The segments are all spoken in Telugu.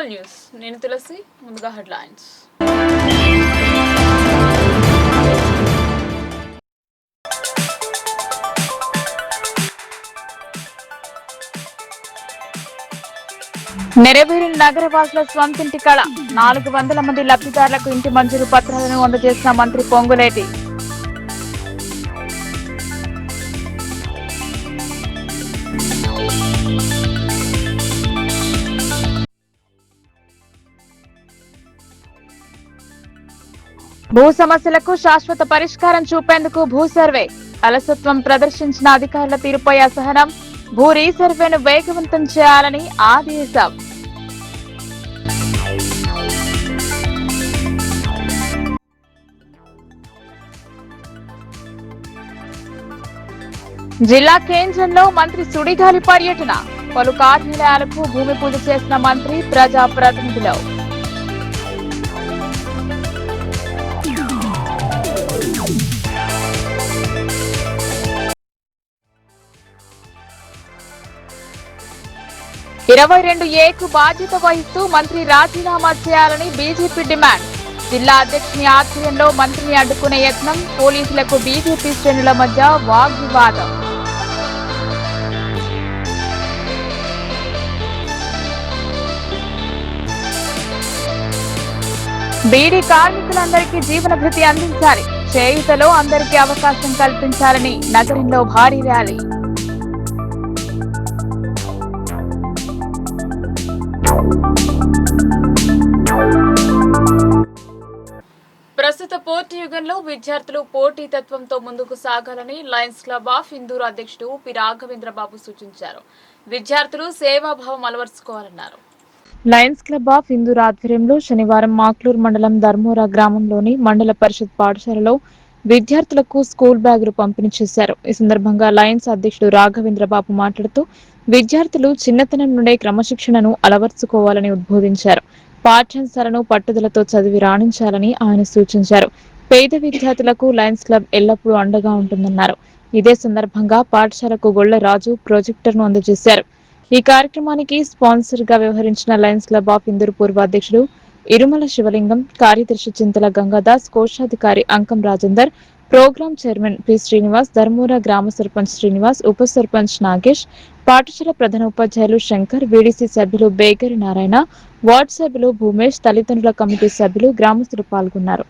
వన్ న్యూస్ నేను తులసి. ముందుగా హెడ్లైన్స్. నెరవేరిన నగరవాసుల స్వంతింటి కళ. 400 మంది లబ్ధిదారులకు ఇంటి మంజూరు పత్రాలను అందజేసిన మంత్రి పొంగులేటి. భూ సమస్యలకు శాశ్వత పరిష్కారం చూపేందుకు భూ సర్వే. అలసత్వం ప్రదర్శించిన అధికారుల తీరుపై అసహనం. భూ రీసర్వేను వేగవంతం చేయాలని ఆదేశం. జిల్లా కేంద్రంలో మంత్రి సుడిగాలి పర్యటన. పలు కార్యాలయాలకు భూమి పూజ చేసిన మంత్రి, ప్రజా ప్రతినిధులు. (22A) బాధ్యత వహిస్తూ మంత్రి రాజీనామా చేయాలని బీజేపీ డిమాండ్. జిల్లా అధ్యక్షుని ఆధ్వర్యంలో మంత్రిని అడ్డుకునే యత్నం. పోలీసులకు బీజేపీ శ్రేణుల మధ్య వాగ్వివాదం. బీడీ కార్మికులందరికీ జీవన భృతి అందించాలి. చేయూతలో అందరికీ అవకాశం కల్పించాలని నగరంలో భారీ ర్యాలీ. ప్రస్తుత పోటీ యుగంలో విద్యార్థులు పోటీతత్వంతో ముందుకు సాగాలని లయన్స్ క్లబ్ ఆఫ్ ఇందూరు అధ్యక్షుడు పి రాఘవేంద్రబాబు సూచించారు. విద్యార్థులు సేవాభావం అలవర్చుకోవాలన్నారు. లయన్స్ క్లబ్ ఆఫ్ ఇందూరు ఆధ్వర్యంలో శనివారం మాక్లూరు మండలం ధర్మోరా గ్రామంలోని మండల పరిషత్ పాఠశాలలో విద్యార్థులకు స్కూల్ బ్యాగులు పంపిణీ చేశారు. ఈ సందర్భంగా లయన్స్ అధ్యక్షుడు రాఘవేంద్రబాబు మాట్లాడుతూ విద్యార్థులు చిన్నతనం నుండే క్రమశిక్షణను అలవర్చుకోవాలని ఉద్బోధించారు. పాఠ్యాంశాలను పట్టుదలతో చదివి రాణించాలని ఆయన సూచించారు. పేద విద్యార్థులకు లయన్స్ క్లబ్ ఎల్లప్పుడూ అండగా ఉంటుందన్నారు. ఇదే సందర్భంగా పాఠశాలకు గొళ్ల రాజు ప్రొజెక్టర్ను అందజేశారు. ఈ కార్యక్రమానికి స్పాన్సర్ గా వ్యవహరించిన లయన్స్ క్లబ్ ఆఫ్ ఇందూరు పూర్వ అధ్యక్షుడు ఇరుమల శివలింగం, కార్యదర్శి చింతల గంగాదాస్, కోశాధికారి Ankam Rajender, program chairman P Srinivas, Dharmura గ్రామ సర్పంచ్ శ్రీనివాస్, ఉప సర్పంచ్ నాగేష్, పాఠశాల ప్రధాన ఉపాధ్యాయులు శంకర్, వీడీసీ సభ్యులు బేగరి నారాయణ, వార్డు సభ్యులు భూమేష్, తల్లిదండ్రుల కమిటీ సభ్యులు, గ్రామస్తులు పాల్గొన్నారు.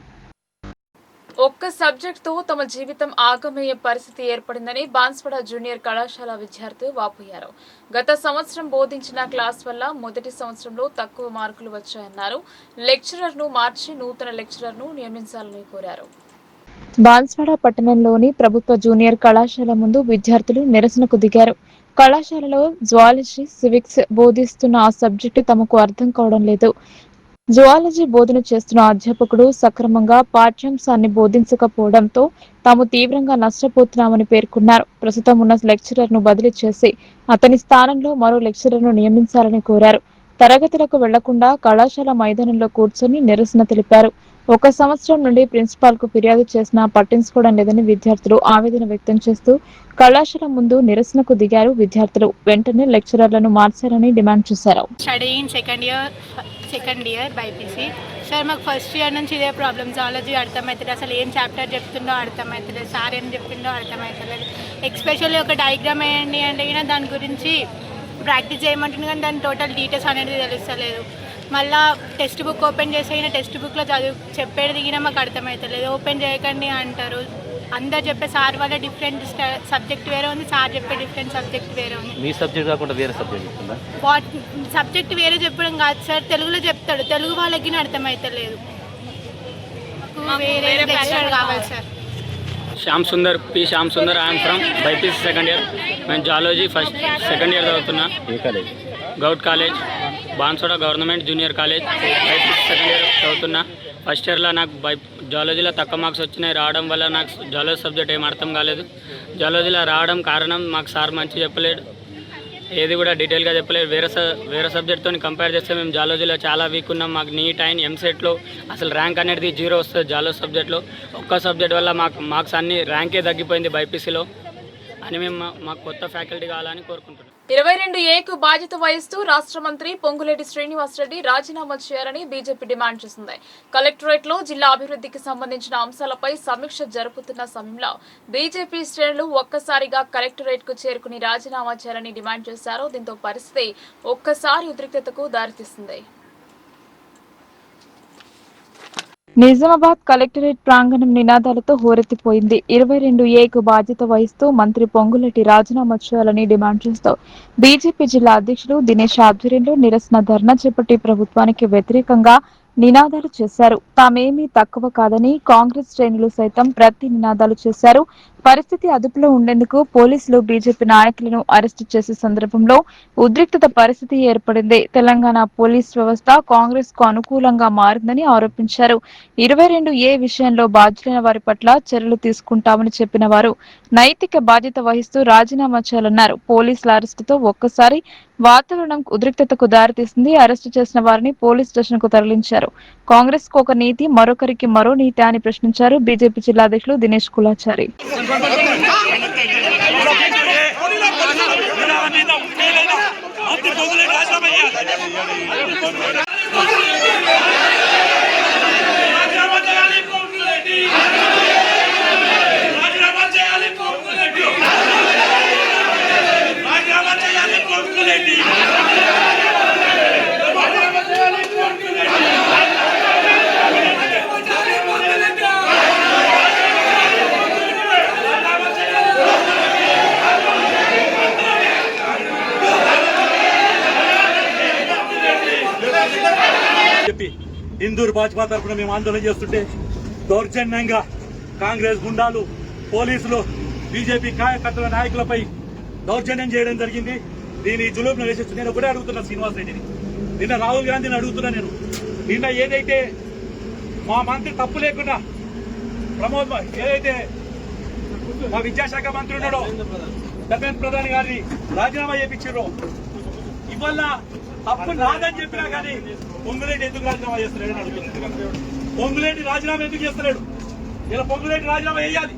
ఒక్క సబ్జెక్టుతో తమ జీవితం ఆగమయ్యే పరిస్థితి ఏర్పడిందని బాన్స్వాడ జూనియర్ కళాశాల విద్యార్థి వాపోయారు. గత సంవత్సరం బోధించిన క్లాస్ వల్ల మొదటి సంవత్సరంలో తక్కువ మార్కులు వచ్చాయన్నారు. లెక్చరర్ను మార్చి నూతన లెక్చరర్ను నియమించాలని కోరారు. బాన్స్వాడ పట్టణంలోని ప్రభుత్వ జూనియర్ కళాశాల ముందు విద్యార్థులు నిరసనకు దిగారు. కళాశాలలో జువాలజీ, సివిక్స్ బోధిస్తున్న ఆ సబ్జెక్టు తమకు అర్థం కావడం లేదు. జువాలజీ బోధన చేస్తున్న అధ్యాపకుడు సక్రమంగా పాఠ్యాంశాన్ని బోధించకపోవడంతో తాము తీవ్రంగా నష్టపోతున్నామని పేర్కొన్నారు. ప్రస్తుతం ఉన్న లెక్చరర్ ను బదిలీ చేసి అతని స్థానంలో మరో లెక్చరర్ ను నియమించాలని కోరారు. తరగతులకు వెళ్లకుండా కళాశాల మైదానంలో కూర్చొని నిరసన తెలిపారు. 1 సంవత్సరం నుండి ప్రిన్సిపాల్ కు ఫిర్యాదు చేసినా పట్టించుకోవడం లేదని విద్యార్థులు ఆవేదన వ్యక్తం చేస్తూ కళాశాల ముందు నిరసనకు దిగారు. విద్యార్థులు వెంటనే లెక్చరర్లను మార్చాలని డిమాండ్ చేశారు. సెకండ్ ఇయర్ బైపీసీ సార్, మాకు ఫస్ట్ ఇయర్ నుంచి ఇదే ప్రాబ్లం. జువాలజీ అర్థమవుతుంది, అసలు ఏం చాప్టర్ చెప్తుండో అర్థమవుతుంది, సార్ ఏం చెప్పిండో అర్థమవుతలేదు. ఎక్స్పెషల్లీ ఒక డయాగ్రామ్ వేయండి అంటే కూడా దాని గురించి ప్రాక్టీస్ చేయమంటుంది, కానీ దాని టోటల్ డీటెయిల్స్ అనేది తెలుస్తలేదు. మళ్ళీ టెక్స్ట్ బుక్ ఓపెన్ చేసి అయినా టెక్స్ట్ బుక్లో చెప్పేది దిగినా మాకు అర్థమవుతలేదు. ఓపెన్ చేయకండి అంటారు. అందరు చెప్పే సార్ వల్ల డిఫరెంట్ సబ్జెక్ట్ వేరే ఉంది, సార్ చెప్పే డిఫరెంట్ సబ్జెక్ట్ వేరే ఉంది. మీ సబ్జెక్ట్ కాకుండా వేరే సబ్జెక్ట్ ఉందా? సబ్జెక్ట్ వేరే చెప్పడం కాదు సార్, తెలుగులో చెప్తాడు, తెలుగు వాళ్ళకి అర్థమవుతలేదు. వేరే లెక్చరర్ కావాలి sir. Shyam Sundar, P Shyam Sundar. I'm from BiPC second year. నేను జువాలజీ సెకండ్ ఇయర్ చదువుతున్నా. ఏ college? Goud college, Banswada government junior college. BiPC second year చదువుతున్నా. ఫస్ట్ ఇయర్లో నాకు జువాలజీలో తక్కువ మార్క్స్ వచ్చినాయి. రావడం వల్ల నాకు జువాలజీ సబ్జెక్ట్ ఏం అర్థం కాలేదు. జువాలజీలో రావడం కారణం మాకు సార్ మంచి చెప్పలేడు, ఏది కూడా డీటెయిల్గా చెప్పలేదు. వేరే సబ్జెక్ట్తో కంపేర్ చేస్తే మేము జువాలజీలో చాలా వీక్ ఉన్నాం. మాకు నీట్ అండ్ ఎంసెట్లో అసలు ర్యాంక్ అనేది 0 వస్తుంది జువాలజీ సబ్జెక్ట్లో. ఒక్క సబ్జెక్ట్ వల్ల మాకు మార్క్స్ అన్ని ర్యాంకే తగ్గిపోయింది బైపీసీలో అని. మేము మాకు కొత్త ఫ్యాకల్టీ కావాలని కోరుకుంటున్నాం. 22A బాధ్యత వహిస్తూ రాష్ట్ర మంత్రి పొంగులేటి శ్రీనివాసరెడ్డి రాజీనామా చేయాలని బీజేపీ డిమాండ్ చేసింది. కలెక్టరేట్ లో జిల్లా అభివృద్ధికి సంబంధించిన అంశాలపై సమీక్ష జరుపుతున్న సమయంలో బీజేపీ శ్రేణులు ఒక్కసారిగా కలెక్టరేట్ కు చేరుకుని రాజీనామా చేయాలని డిమాండ్ చేశారు. దీంతో పరిస్థితి ఒక్కసారి ఉద్రిక్తతకు దారితీస్తుంది. నిజామాబాద్ కలెక్టరేట్ ప్రాంగణం నినాదాలతో హోరెత్తిపోయింది. 22A బాధ్యత వహిస్తూ మంత్రి పొంగులేటి రాజీనామా చేయాలని డిమాండ్ చేస్తూ బీజేపీ జిల్లా అధ్యక్షుడు దినేష్ ఆధ్వర్యంలో నిరసన ధర్నా చేపట్టి ప్రభుత్వానికి వ్యతిరేకంగా నినాదాలు చేశారు. తామేమీ తక్కువ కాదని కాంగ్రెస్ శ్రేణులు సైతం ప్రతి నినాదాలు చేశారు. పరిస్థితి అదుపులో ఉండేందుకు పోలీసులు బీజేపీ నాయకులను అరెస్టు చేసే సందర్భంలో ఉద్రిక్తత పరిస్థితి ఏర్పడింది. తెలంగాణ పోలీస్ వ్యవస్థ కాంగ్రెస్ కు అనుకూలంగా మారిందని ఆరోపించారు. 22A విషయంలో బాధ్యులైన వారి పట్ల చర్యలు తీసుకుంటామని చెప్పిన వారు నైతిక బాధ్యత వహిస్తూ రాజీనామా చేయాలన్నారు. పోలీసుల అరెస్టుతో ఒక్కసారి వాతావరణం ఉద్రిక్తతకు దారితీసింది. అరెస్టు చేసిన వారిని పోలీస్ స్టేషన్ కు తరలించారు. కాంగ్రెస్ కు ఒక నీతి, మరొకరికి మరో నీతి అని ప్రశ్నించారు బీజేపీ జిల్లా అధ్యక్షులు దినేష్ కులాచారి. హిందూర్ భాజపా తరఫున మేము ఆందోళన చేస్తుంటే దౌర్జన్యంగా కాంగ్రెస్ గుండాలు, పోలీసులు, బీజేపీ కార్యకర్తల నాయకులపై దౌర్జన్యం చేయడం జరిగింది. దీని జులుం వేసేసి నేను ఒకటే అడుగుతున్నా శ్రీనివాస్ రెడ్డిని, నిన్న రాహుల్ గాంధీని అడుగుతున్నా నేను, నిన్న ఏదైతే మా మంత్రి తప్పు లేకుండా ప్రమోద్ ఏదైతే మా విద్యాశాఖ మంత్రి ఉన్నాడో ధర్మేంద్ర ప్రధాన్ గారిని రాజీనామా చేయించారో, ఇవాళ తప్పు నాదని చెప్పినా కానీ పొంగులేటి ఎందుకు రాజీనామా చేస్తలేడు అని అడుగుతున్నాడు. పొంగులేటి రాజీనామా ఎందుకు చేస్తలేడు? ఇలా పొంగులేటి రాజీనామా వేయాలి.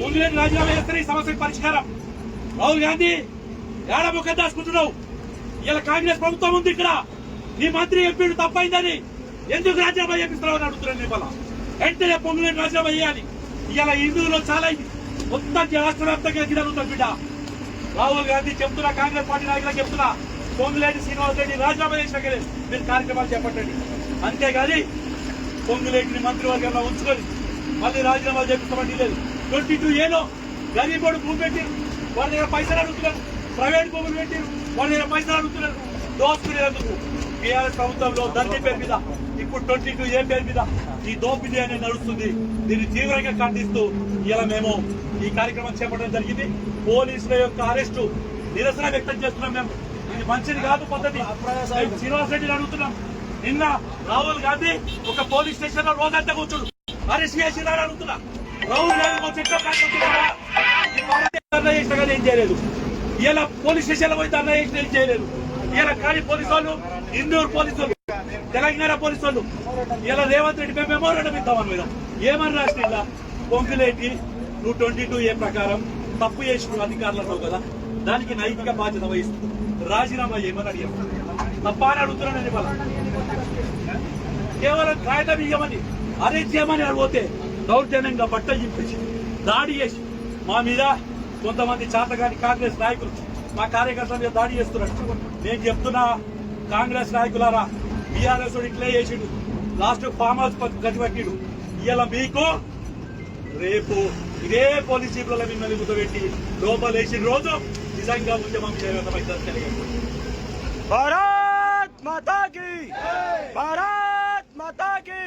పొంగులేటి రాజీనామా చేస్తే ఈ సమస్యకు పరిష్కారం. రాహుల్ గాంధీ ఏడా ముఖం దాచుకుంటున్నావు? ఇలా కాంగ్రెస్ ప్రభుత్వం ఉంది ఇక్కడ, నీ మంత్రి ఎంపీడు తప్పైందని ఎందుకు రాజీనామా చేపిస్తున్నావు అని అడుగుతున్నాను. ఇవాళ వెంటనే పొంగులేటి రాజీనామా చేయాలి. ఇలా హిందువులో చాలా మొత్తం రాష్ట్ర వ్యాప్తంగా జరుగుతుంది బిడ్డ. రాహుల్ గాంధీ చెప్తున్నా, కాంగ్రెస్ పార్టీ నాయకులకు చెప్తున్నా, పొంగులేటి శ్రీనివాస్ రెడ్డి రాజీనామా చేసినాక మీరు కార్యక్రమాలు చేపట్టండి. అంతేగాని పొంగులేటిని మంత్రివర్గంలో ఉంచుకొని మళ్ళీ రాజీనామాలు చేపిస్తామంటే లేదు. 22A గరీబోడు భూమి పెట్టి వాళ్ళ దగ్గర పైసలు అడుగుతున్నారు, ప్రైవేట్ భూములు పెట్టి వాళ్ళ దగ్గర పైసలు అడుగుతున్నారు. దోసుకునేందుకు టీఆర్ఎస్ ప్రభుత్వంలో ధరణి పేరు మీద, ఇప్పుడు 22A పేరు మీద ఈ దోపిడీ అనేది నడుస్తుంది. దీన్ని తీవ్రంగా ఖండిస్తూ ఇలా మేము ఈ కార్యక్రమం చేపట్టడం జరిగింది. పోలీసుల యొక్క అరెస్టు నిరసన వ్యక్తం చేస్తున్నాం. మేము ఇది మంచిది కాదు పద్ధతి. శ్రీనివాస్ రెడ్డిని అడుగుతున్నాం, నిన్న రాహుల్ గాంధీ ఒక పోలీస్ స్టేషన్ లో రోజంతా కూర్చుడు అరెస్ట్ చేసినారని అడుగుతున్నా. రాహుల్ గాంధీ ధర్నా చేసినా కానీ ఏం చేయలేదు. ఇలా పోలీస్ స్టేషన్ లో పోయి ధర్నా చేసినా ఏం చేయలేదు. ఇలా కానీ పోలీసు వాళ్ళు, ఇందూరు పోలీసు వాళ్ళు, తెలంగాణ పోలీసు వాళ్ళు ఇలా రేవంత్ రెడ్డి మేము మెమోరాండం ఇద్దామని మీద ఏమని రాసిన ఇలా పొంగులేటి నువ్వు 22A ప్రకారం తప్పు చేసిన అధికారులు కదా, దానికి నైతిక బాధ్యత వహిస్తూ రాజీనామా చేయమని అడిగాం. తప్ప అని అడుగుతున్నాను. ఇవాళ కేవలం కాగితం ఇయ్యమని, అరెస్ట్ చేయమని అడిగితే దౌర్జన్యంగా బట్ట చింపేసి దాడి చేసి మా మీద కొంతమంది చాతగాని కాంగ్రెస్ నాయకులు మా కార్యకర్తల మీద దాడి చేస్తున్నారు. నేను చెప్తున్నా, కాంగ్రెస్ నాయకులారా, బీఆర్ఎస్ ఇట్లే చేసిండు, లాస్ట్ ఫామ్ హౌస్ గది పట్టిడు. ఇలా మీకు రేపు ఇదే పోలీస్ జీపులలో మిమ్మల్ని గుర్తుపెట్టి లోపల వేసిన రోజు నిజంగా ఉద్యమం చేయగలుగుతాం. భారత్ మాతా కీ, భారత్ మాతా కీ,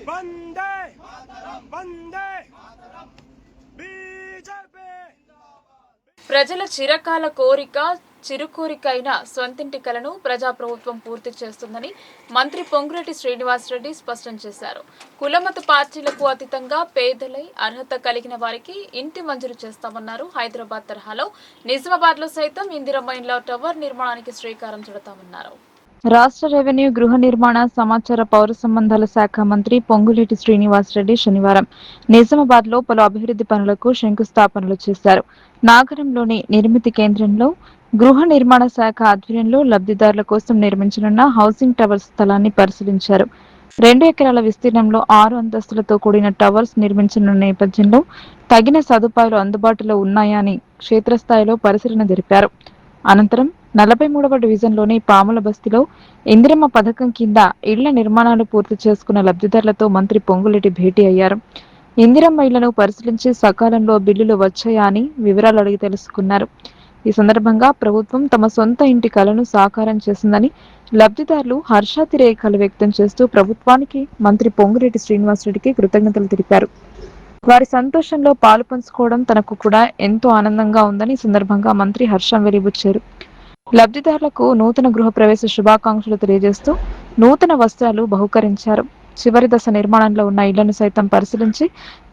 వందే వందే బీజేపీ. ప్రజల చిరకాల కోరిక, చిరుకోరిక అయిన సొంతింటి కలను ప్రజాప్రభుత్వం పూర్తి చేస్తుందని మంత్రి పొంగులేటి శ్రీనివాసరెడ్డి స్పష్టం చేశారు. కులమత పార్టీలకు అతీతంగా పేదలై అర్హత కలిగిన వారికి ఇంటి మంజూరు చేస్తామన్నారు. హైదరాబాద్ తరహాలో నిజామాబాద్ లో సైతం ఇందిరమ్మ ఇండ్ల టవర్ నిర్మాణానికి శ్రీకారం చుడతామన్నారు. రాష్ట్ర రెవెన్యూ, గృహ నిర్మాణ, సమాచార, పౌర సంబంధాల శాఖ మంత్రి పొంగులేటి శ్రీనివాసరెడ్డి శనివారం నిజామాబాద్ లో పలు అభివృద్ధి పనులకు శంకుస్థాపనలు చేశారు. నాగరంలోని నిర్మితి కేంద్రంలో గృహ నిర్మాణ శాఖ ఆధ్వర్యంలో లబ్ధిదారుల కోసం నిర్మించనున్న హౌసింగ్ టవర్స్ స్థలాన్ని పరిశీలించారు. 2 ఎకరాల విస్తీర్ణంలో 6 అంతస్తులతో కూడిన టవర్స్ నిర్మించనున్న నేపథ్యంలో తగిన సదుపాయాలు అందుబాటులో ఉన్నాయా అని క్షేత్రస్థాయిలో పరిశీలన జరిపారు. అనంతరం 43వ డివిజన్లోని పాముల బస్తీలో ఇందిరమ్మ పథకం కింద ఇళ్ల నిర్మాణాలు పూర్తి చేసుకున్న లబ్ధిదారులతో మంత్రి పొంగులేటి భేటీ అయ్యారు. ఇందిరమ్మ ఇళ్లను పరిశీలించి సకాలంలో బిల్లులు వచ్చాయా అని వివరాలు అడిగి తెలుసుకున్నారు. ఈ సందర్భంగా ప్రభుత్వం తమ సొంత ఇంటి కలను సాకారం చేసిందని లబ్ధిదారులు హర్షాతిరేకాలు వ్యక్తం చేస్తూ ప్రభుత్వానికి మంత్రి పొంగులేటి శ్రీనివాసరెడ్డికి కృతజ్ఞతలు తెలిపారు. వారి సంతోషంలో పాలు పంచుకోవడం తనకు కూడా ఎంతో ఆనందంగా ఉందని ఈ సందర్భంగా మంత్రి హర్షం వెలిబుచ్చారు. లబ్ధిదారులకు నూతన గృహ ప్రవేశ శుభాకాంక్షలు తెలియజేస్తూ నూతన వస్త్రాలు బహుకరించారు. చివరి దశ నిర్మాణంలో ఉన్న ఇళ్లను సైతం పరిశీలించి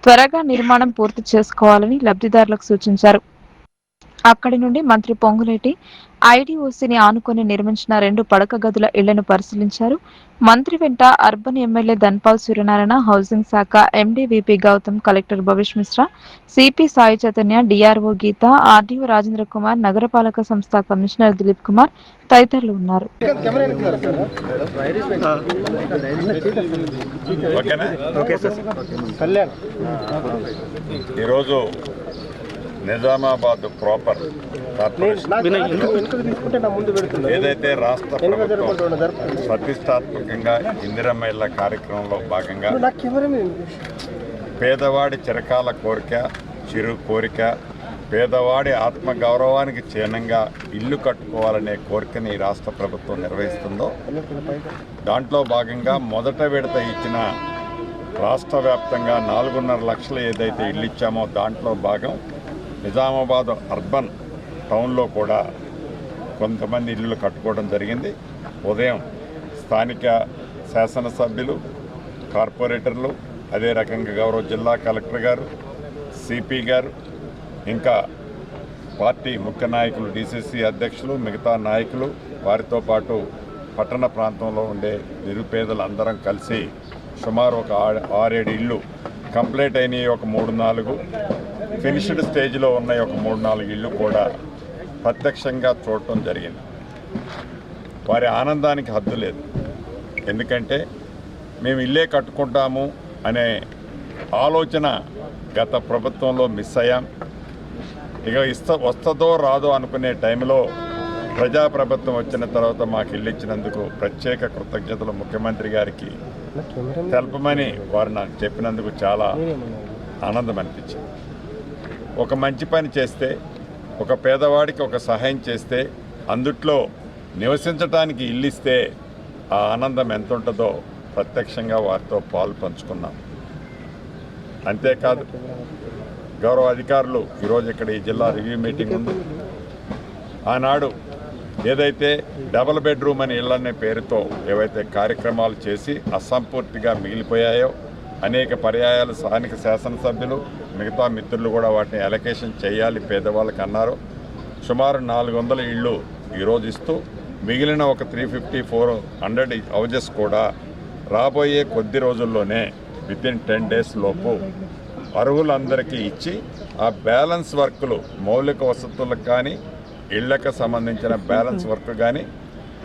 త్వరగా నిర్మాణం పూర్తి చేసుకోవాలని లబ్ధిదారులకు సూచించారు. అక్కడి నుండి మంత్రి పొంగులేటి ఐడీఓసీని ఆనుకొని నిర్మించిన 2 పడక గదుల ఇళ్లను పరిశీలించారు. మంత్రి వెంట urban MLA Dhanpal Suryanarayana, housing శాఖ MD VP Gautham, collector Bhavesh Mishra, CP Sai Chaitanya, DRO Geetha, RDO Rajendra Kumar, నగరపాలక సంస్థ కమిషనర్ దిలీప్ కుమార్ తదితరులు ఉన్నారు. ఈరోజు నిజామాబాద్ ప్రాపర్ ఏదైతే రాష్ట్ర ప్రభుత్వం ప్రతిష్టాత్మకంగా ఇందిరమ్మ ఇళ్ల కార్యక్రమంలో భాగంగా పేదవాడి చిరకాల కోరిక, చిరు కోరిక, పేదవాడి ఆత్మగౌరవానికి చిహ్నంగా ఇల్లు కట్టుకోవాలనే కోరికని ఈ రాష్ట్ర ప్రభుత్వం నిర్వహిస్తుందో దాంట్లో భాగంగా మొదట విడత ఇచ్చిన రాష్ట్ర వ్యాప్తంగా 4.5 లక్షలు ఏదైతే ఇల్లు ఇచ్చామో దాంట్లో భాగం నిజామాబాద్ అర్బన్ టౌన్లో కూడా కొంతమంది ఇళ్ళు కట్టుకోవడం జరిగింది. ఉదయం స్థానిక శాసనసభ్యులు, కార్పొరేటర్లు, అదే రకంగా గౌరవ జిల్లా కలెక్టర్ గారు, సిపి గారు, ఇంకా పార్టీ ముఖ్య నాయకులు, డిసిసి అధ్యక్షులు, మిగతా నాయకులు, వారితో పాటు పట్టణ ప్రాంతంలో ఉండే నిరుపేదలందరం కలిసి సుమారు ఒక 6-7 ఇళ్ళు కంప్లీట్ అయినాయి. ఒక 3-4 ఫినిష్డ్ స్టేజ్లో ఉన్నాయి. ఒక 3-4 ఇళ్ళు కూడా ప్రత్యక్షంగా చూడటం జరిగింది. వారి ఆనందానికి హద్దు లేదు. ఎందుకంటే మేము ఇల్లే కట్టుకుంటాము అనే ఆలోచన గత ప్రభుత్వంలో మిస్ అయ్యాం. ఇక వస్తుందో రాదో అనుకునే టైంలో ప్రజాప్రభుత్వం వచ్చిన తర్వాత మాకు ఇల్లు ఇచ్చినందుకు ప్రత్యేక కృతజ్ఞతలు ముఖ్యమంత్రి గారికి తెలపమని వారు నాకు చెప్పినందుకు చాలా ఆనందం అనిపించింది. ఒక మంచి పని చేస్తే, ఒక పేదవాడికి ఒక సహాయం చేస్తే, అందుట్లో నివసించడానికి ఇల్లు ఇస్తే ఆ ఆనందం ఎంత ఉంటుందో ప్రత్యక్షంగా వారితో పాలు పంచుకున్నాం. అంతేకాదు, గౌరవ అధికారులు ఈరోజు ఇక్కడ ఈ జిల్లా రివ్యూ మీటింగ్ ఉంది. ఆనాడు ఏదైతే డబుల్ బెడ్రూమ్ అని ఇళ్ళనే పేరుతో ఏవైతే కార్యక్రమాలు చేసి అసంపూర్తిగా మిగిలిపోయాయో అనేక పర్యాయాలు స్థానిక శాసనసభ్యులు, మిగతా మిత్రులు కూడా వాటిని అలొకేషన్ చేయాలి పేదవాళ్ళకి అన్నారు. సుమారు 400 ఇళ్ళు ఈరోజు ఇస్తూ మిగిలిన ఒక 350-400 హౌజెస్ కూడా రాబోయే కొద్ది రోజుల్లోనే వితిన్ 10 days లోపు అర్హులందరికీ ఇచ్చి ఆ బ్యాలెన్స్ వర్కులు, మౌలిక వసతులకు కానీ ఇళ్లకు సంబంధించిన బ్యాలెన్స్ వర్క్ కానీ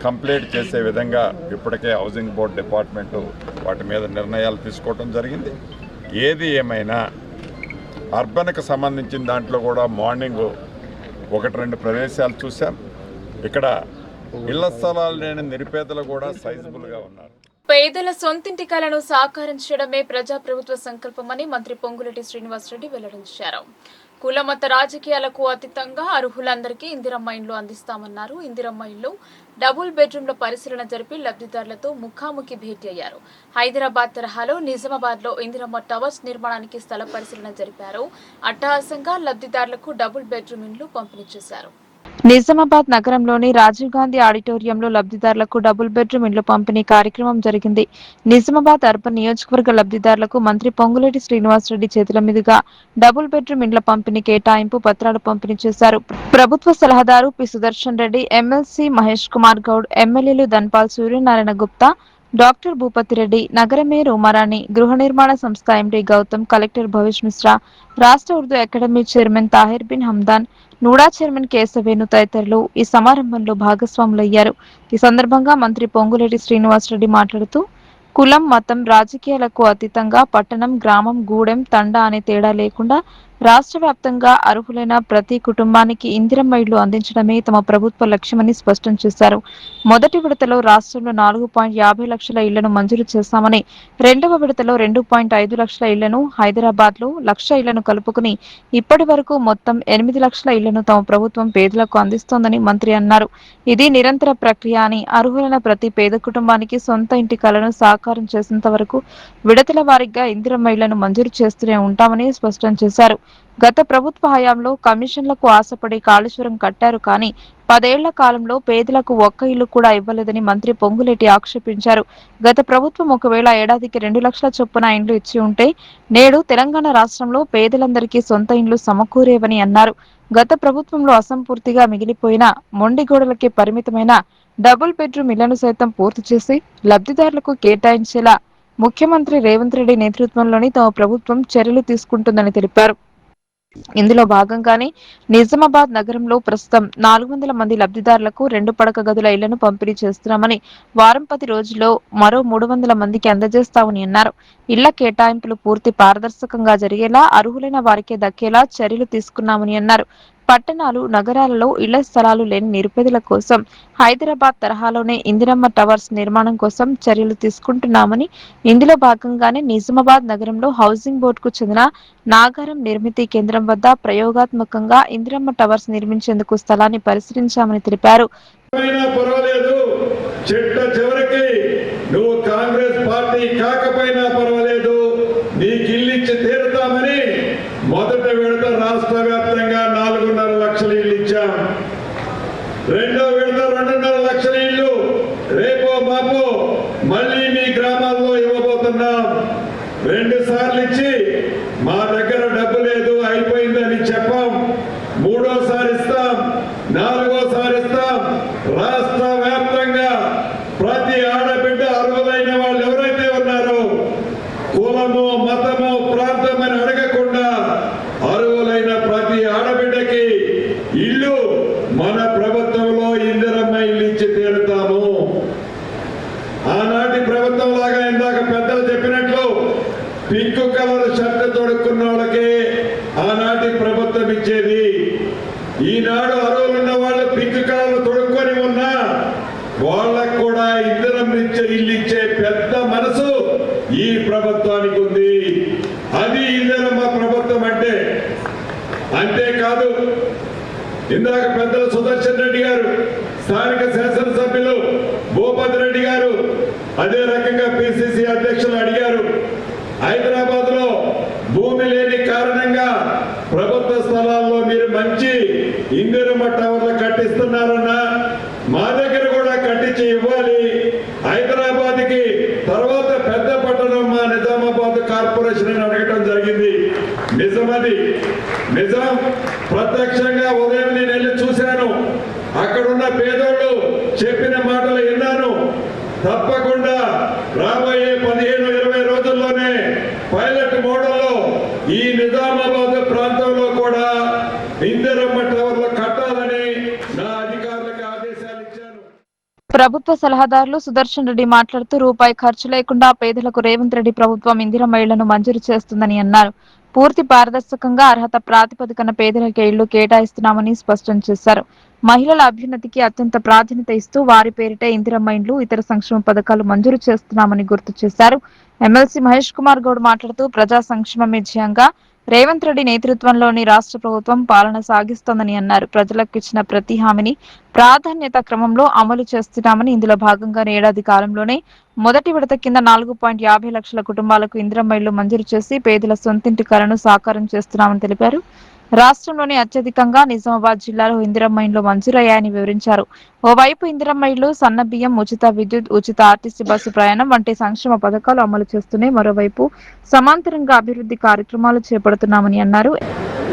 కంప్లీట్ చేసే విధంగా ఇప్పటికే హౌసింగ్ బోర్డ్ డిపార్ట్మెంటు వాటి మీద నిర్ణయాలు తీసుకోవడం జరిగింది. ఏది ఏమైనా అర్బన్కి సంబంధించిన దాంట్లో కూడా మార్నింగ్ 1-2 ప్రదేశాలు చూసాం. ఇక్కడ ఇళ్ల స్థలాలు లేని నిరుపేదలు కూడా సైజబుల్గా ఉన్నారు. పేదల సొంతింటి కలను సాకారం చేయడమే ప్రజాప్రభుత్వ సంకల్పమని మంత్రి పొంగులేటి శ్రీనివాసరెడ్డి వెల్లడించారు. కులమత రాజకీయాలకు అతీతంగా అర్హులందరికీ ఇందిరమ్మ ఇండ్లు అందిస్తామన్నారు. ఇందిరమ్మ ఇండ్లు డబుల్ బెడ్రూమ్ల పరిశీలన జరిపి లబ్ధిదారులతో ముఖాముఖి భేటీ అయ్యారు. హైదరాబాద్ తరహాలో నిజామాబాద్ లో ఇందిరమ్మ టవర్స్ నిర్మాణానికి స్థల పరిశీలన జరిపారు. అట్టహాసంగా లబ్ధిదారులకు డబుల్ బెడ్రూమ్ ఇండ్లు పంపిణీ చేశారు. నిజామాబాద్ నగరంలోని రాజీవ్ గాంధీ ఆడిటోరియంలో లబ్ధిదారులకు డబుల్ బెడ్రూమ్ ఇండ్ల పంపిణీ కార్యక్రమం జరిగింది. నిజామాబాద్ అర్బన్ నియోజకవర్గ లబ్ధిదారులకు మంత్రి పొంగులేటి శ్రీనివాసరెడ్డి చేతుల మీదుగా డబుల్ బెడ్రూమ్ ఇండ్ల పంపిణీ కేటాయింపు పత్రాలు పంపిణీ చేశారు. ప్రభుత్వ సలహాదారు పి సుదర్శన్ రెడ్డి, ఎమ్మెల్సీ మహేష్ కుమార్ గౌడ్, ఎమ్మెల్యేలు ధన్పాల్ సూర్యనారాయణ గుప్తా, డాక్టర్ భూపతి రెడ్డి, నగర మేయర్ ఉమారాణి, గృహ నిర్మాణ సంస్థ ఎండీ గౌతమ్, కలెక్టర్ భవేష్ మిశ్రా, రాష్ట్ర Urdu academy chairman Tahir bin Hamdan, NUDA chairman Keshavenu తదితరులు ఈ సమారంభంలో భాగస్వాములయ్యారు. ఈ సందర్భంగా మంత్రి పొంగులేటి శ్రీనివాసరెడ్డి మాట్లాడుతూ కులం, మతం, రాజకీయాలకు అతీతంగా పట్టణం, గ్రామం, గూడెం, తండా అనే తేడా లేకుండా రాష్ట్ర వ్యాప్తంగా అర్హులైన ప్రతి కుటుంబానికి ఇందిరమ్మ ఇళ్లు అందించడమే తమ ప్రభుత్వ లక్ష్యమని స్పష్టం చేశారు. మొదటి విడతలో రాష్ట్రంలో 4.50 లక్షల ఇళ్లను మంజూరు చేశామని, రెండవ విడతలో 2.5 లక్షల ఇళ్లను, హైదరాబాద్ లో 1 లక్ష ఇళ్లను కలుపుకుని ఇప్పటి వరకు మొత్తం 8 లక్షల ఇళ్లను తమ ప్రభుత్వం పేదలకు అందిస్తోందని మంత్రి అన్నారు. ఇది నిరంతర ప్రక్రియ అని, అర్హులైన ప్రతి పేద కుటుంబానికి సొంత ఇంటి కలను సాకారం చేసేంత వరకు విడతల వారీగా ఇందిరమ్మ ఇళ్లను మంజూరు చేస్తూనే ఉంటామని స్పష్టం చేశారు. గత ప్రభుత్వ హయాంలో కమిషన్లకు ఆశపడి కాళేశ్వరం కట్టారు, కానీ 10 ఏళ్ల కాలంలో పేదలకు ఒక్క ఇల్లు కూడా ఇవ్వలేదని మంత్రి పొంగులేటి ఆక్షేపించారు. గత ప్రభుత్వం ఒకవేళ ఏడాదికి 2 లక్షల చొప్పున ఇండ్లు ఇచ్చి ఉంటే నేడు తెలంగాణ రాష్ట్రంలో పేదలందరికీ సొంత ఇండ్లు సమకూరేవని అన్నారు. గత ప్రభుత్వంలో అసంపూర్తిగా మిగిలిపోయిన మొండి గోడలకే పరిమితమైన డబుల్ బెడ్రూమ్ ఇళ్లను సైతం పూర్తి చేసి లబ్ధిదారులకు కేటాయించేలా ముఖ్యమంత్రి రేవంత్ రెడ్డి నేతృత్వంలోని తమ ప్రభుత్వం చర్యలు తీసుకుంటుందని తెలిపారు. ఇందులో భాగంగానే నిజామాబాద్ నగరంలో ప్రస్తుతం 400 మంది లబ్ధిదారులకు 2 పడక గదుల ఇళ్లను పంపిణీ చేస్తున్నామని, వారం 10 రోజుల్లో మరో 300 మందికి అందజేస్తామని అన్నారు. ఇళ్ల కేటాయింపులు పూర్తి పారదర్శకంగా జరిగేలా, అర్హులైన వారికే దక్కేలా చర్యలు తీసుకున్నామని అన్నారు. పట్టణాలు, నగరాలలో ఇళ్ల స్థలాలు లేని నిరుపేదల కోసం హైదరాబాద్ తరహాలోనే ఇందిరమ్మ టవర్స్ నిర్మాణం కోసం చర్యలు తీసుకుంటున్నామని, ఇందులో భాగంగానే నిజామాబాద్ నగరంలో హౌసింగ్ బోర్డుకు చెందిన నాగారం నిర్మితి కేంద్రం వద్ద ప్రయోగాత్మకంగా ఇందిరమ్మ టవర్స్ నిర్మించేందుకు స్థలాన్ని పరిశీలించామని తెలిపారు. పర్వాలేదు, చిట్ట చివరికి నువ్వు కాంగ్రెస్ పార్టీ కాకపోయినా పర్వాలేదు, నీకు ఇల్లు ఇచ్చి తీరుతామని మొదట విడత రాష్ట్ర వ్యాప్తంగా 4.5 లక్షల ఇల్లు ఇచ్చాం. రెండో విడత 2.5 లక్షల ఇల్లు రేపో మాపో మళ్ళీ మీ గ్రామాల్లో ఇవ్వబోతున్నాం. 2 సార్లు ఇచ్చి మా దగ్గర డబ్బు లేదు, అయిపోయిందని చెప్పాం. 3ఓసారి ఇస్తాం, 4ఓసారి ఇస్తాం. రాష్ట్ర వ్యాప్తంగా ప్రతి ఆడబిడ్డ అర్హులైన వాళ్ళు ఎవరైతే ఉన్నారో, కులము, మతము, ప్రాంతం అని అడగకుండా అర్హులైన ప్రతి ఆడబిడ్డకి ఇల్లు మన ప్రభుత్వంలో ఇందిరమ్మ ఇల్లు ఇచ్చి తీరుతాము. ఆనాటి ప్రభుత్వం లాగా ఇందాక పెద్దలు చెప్పినట్లు పింక్ కలర్ షర్ట్ తొడుక్కున్న వాళ్ళకి ఆనాటి ప్రభుత్వం ఇచ్చేది. ఈనాడు అర్హులున్న వాళ్ళు పింక్ కలర్ తొడుక్కొని ఉన్నా వాళ్ళకు కూడా ఇందిరమ్మ ఇల్లు ఇచ్చే పెద్ద మనసు ఈ ప్రభుత్వానికి ఉంది. అది ఇందిరమ్మ ప్రభుత్వం అంటే. అంతేకాదు, ఇందాక పెద్దలు సుదర్శన్ రెడ్డి గారు, స్థానిక శాసనసభ్యులు భూపతి రెడ్డి గారు, అదే రకంగా పిసిసి అధ్యక్షులు అడిగారు, హైదరాబాద్ లో భూమి లేని కారణంగా ప్రభుత్వ స్థలాల్లో మీరు మంచి ఇందిరమ్మ టవర్లు కట్టిస్తున్నారన్నా, మా దగ్గర కూడా కట్టించి ఇవ్వాలి. హైదరాబాద్ కి తర్వాత పెద్ద పట్టణం మా నిజామాబాద్ కార్పొరేషన్ అని అడగటం జరిగింది. నిజమది, నిజం. ప్రత్యక్షంగా ఉదయం నేను వెళ్ళి చూశాను. అక్కడున్న పేదోళ్ళు చెప్పిన మాటలు విన్నాను. తప్పకుండా రాబోయే 15-20 రోజుల్లోనే పైలట్ మోడల్లో ఈ నిజామాబాద్ ప్రాంతంలో కూడా ఇందిరమ్మ టవర్లు కట్టాలని నా అధికారులకు ఆదేశాలు ఇచ్చాను. ప్రభుత్వ సలహాదారులు సుదర్శన్ రెడ్డి మాట్లాడుతూ రూపాయి ఖర్చు లేకుండా పేదలకు రేవంత్ రెడ్డి ప్రభుత్వం ఇందిరమ్మ ఇళ్లను మంజూరు చేస్తుందని అన్నారు. పూర్తి పారదర్శకంగా అర్హత ప్రాతిపదికన పేదలకే ఇళ్లు కేటాయిస్తున్నామని స్పష్టం చేశారు. మహిళల అభ్యున్నతికి అత్యంత ప్రాధాన్యత ఇస్తూ వారి పేరిటే ఇందిరమ్మ ఇండ్లు, ఇతర సంక్షేమ పథకాలు మంజూరు చేస్తున్నామని గుర్తు చేశారు. ఎమ్మెల్సీ మహేష్ కుమార్ గౌడ్ మాట్లాడుతూ ప్రజా సంక్షేమమే ధ్యేయంగా రేవంత్ రెడ్డి నేతృత్వంలోని రాష్ట్ర ప్రభుత్వం పాలన సాగిస్తోందని అన్నారు. ప్రజలకు ఇచ్చిన ప్రతి హామీని ప్రాధాన్యత క్రమంలో అమలు చేస్తున్నామని, ఇందులో భాగంగానే ఏడాది కాలంలోనే మొదటి విడత కింద 4.50 లక్షల కుటుంబాలకు ఇందిరమ్మ ఇళ్లు మంజూరు చేసి పేదల సొంతింటి కలను సాకారం చేస్తున్నామని తెలిపారు. రాష్ట్రంలోనే అత్యధికంగా నిజామాబాద్ జిల్లాలో ఇందిరమ్మ ఇండ్లు మంజూరయ్యాయని వివరించారు. ఓవైపు ఇందిరమ్మ ఇళ్లు, సన్న బియ్యం, ఉచిత విద్యుత్, ఉచిత ఆర్టీసీ బస్సు ప్రయాణం వంటి సంక్షేమ పథకాలు అమలు చేస్తూనే మరోవైపు సమాంతరంగా అభివృద్ధి కార్యక్రమాలు చేపడుతున్నామని అన్నారు.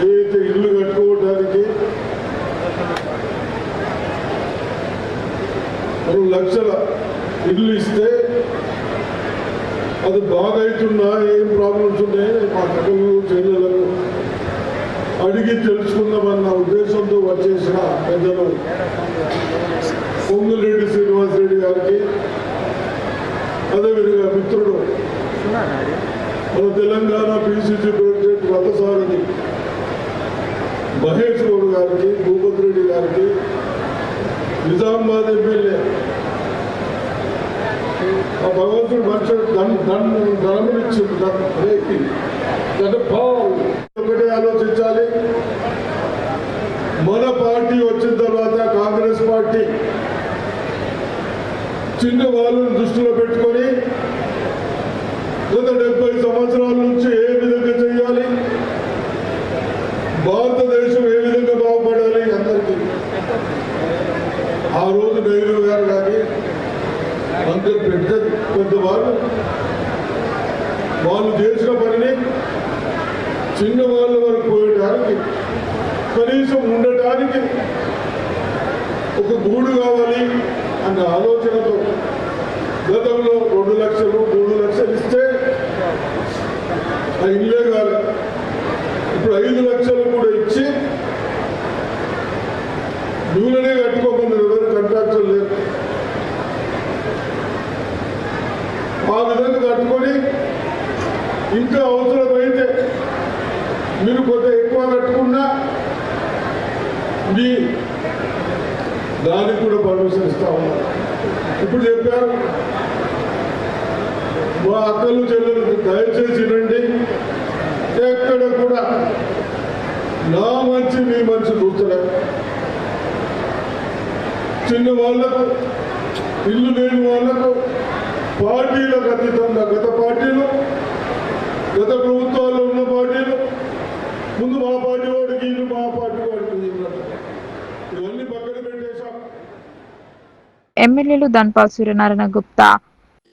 ఇల్లు కట్టుకోవడానికి 2 లక్షల ఇల్లు ఇస్తే అది బాగా అవుతున్నా, ఏం ప్రాబ్లమ్స్ ఉన్నాయి మా కథలు చెల్లెలకు అడిగి తెలుసుకుందామన్న ఉద్దేశంతో వచ్చేసిన పెద్దలు పొంగులరెడ్డి శ్రీనివాసరెడ్డి గారికి, అదేవిధంగా మిత్రుడు మన తెలంగాణ పిసిసి ప్రెసిడెంట్ రథసారథి మహేష్ గౌడ్ గారికి, భూపతి రెడ్డి గారికి, నిజామాబాద్ ఎమ్మెల్యే ఆ భగవంతుడు మనిషి ధనమిచ్చింది. ఒకటే ఆలోచించాలి, మన పార్టీ వచ్చిన తర్వాత కాంగ్రెస్ పార్టీ చిన్న వాళ్ళని దృష్టిలో పెట్టుకొని గత 70 సంవత్సరాల నుంచి ఏ విధంగా చేయాలి, భారతదేశం ఏ విధంగా బాగుపడాలి అందరికీ. ఆ రోజు నెహ్రూ గారు కానీ అందరూ పెద్దవాళ్ళు వాళ్ళు చేసిన పనిని చిన్న వాళ్ళ వరకు పోయడానికి, కనీసం ఉండటానికి ఒక గూడు కావాలి అన్న ఆలోచనతో గతంలో 2 లక్షలు 3 లక్షలు ఇస్తే ఆ ఇల్లే కాదు, ఇప్పుడు 5 లక్షలు కూడా ఇచ్చి నూనెనే కట్టుకోమన్నారు. ఎవరు కాంట్రాక్టర్ లేరు. ఆ విధంగా కట్టుకొని ఇంకా అవసరమైతే మీరు కొంత ఎక్కువ కట్టుకున్నా మీ దానికి కూడా పర్మిషన్ ఇస్తా ఉన్నారు. ఇప్పుడు చెప్పారు మా అక్కలు చెల్లెలు దయచేసి రండి, ఎక్కడ కూడా నా మంచి మీ మంచి చూస్తలేదు. చిన్న వాళ్లకు, ఇల్లు లేని వాళ్లకు పార్టీలకు అతీతంగా గత పార్టీలు, గత ప్రభుత్వాల్లో ఉన్న పార్టీలు ముందు మా పార్టీ వాడికి ఇల్లు, మా పార్టీ వాడికి ఇవన్నీ పక్కన పెట్టేశాం. ఎమ్మెల్యేలు ధన్పాల్ సూర్యనారాయణ గుప్తా,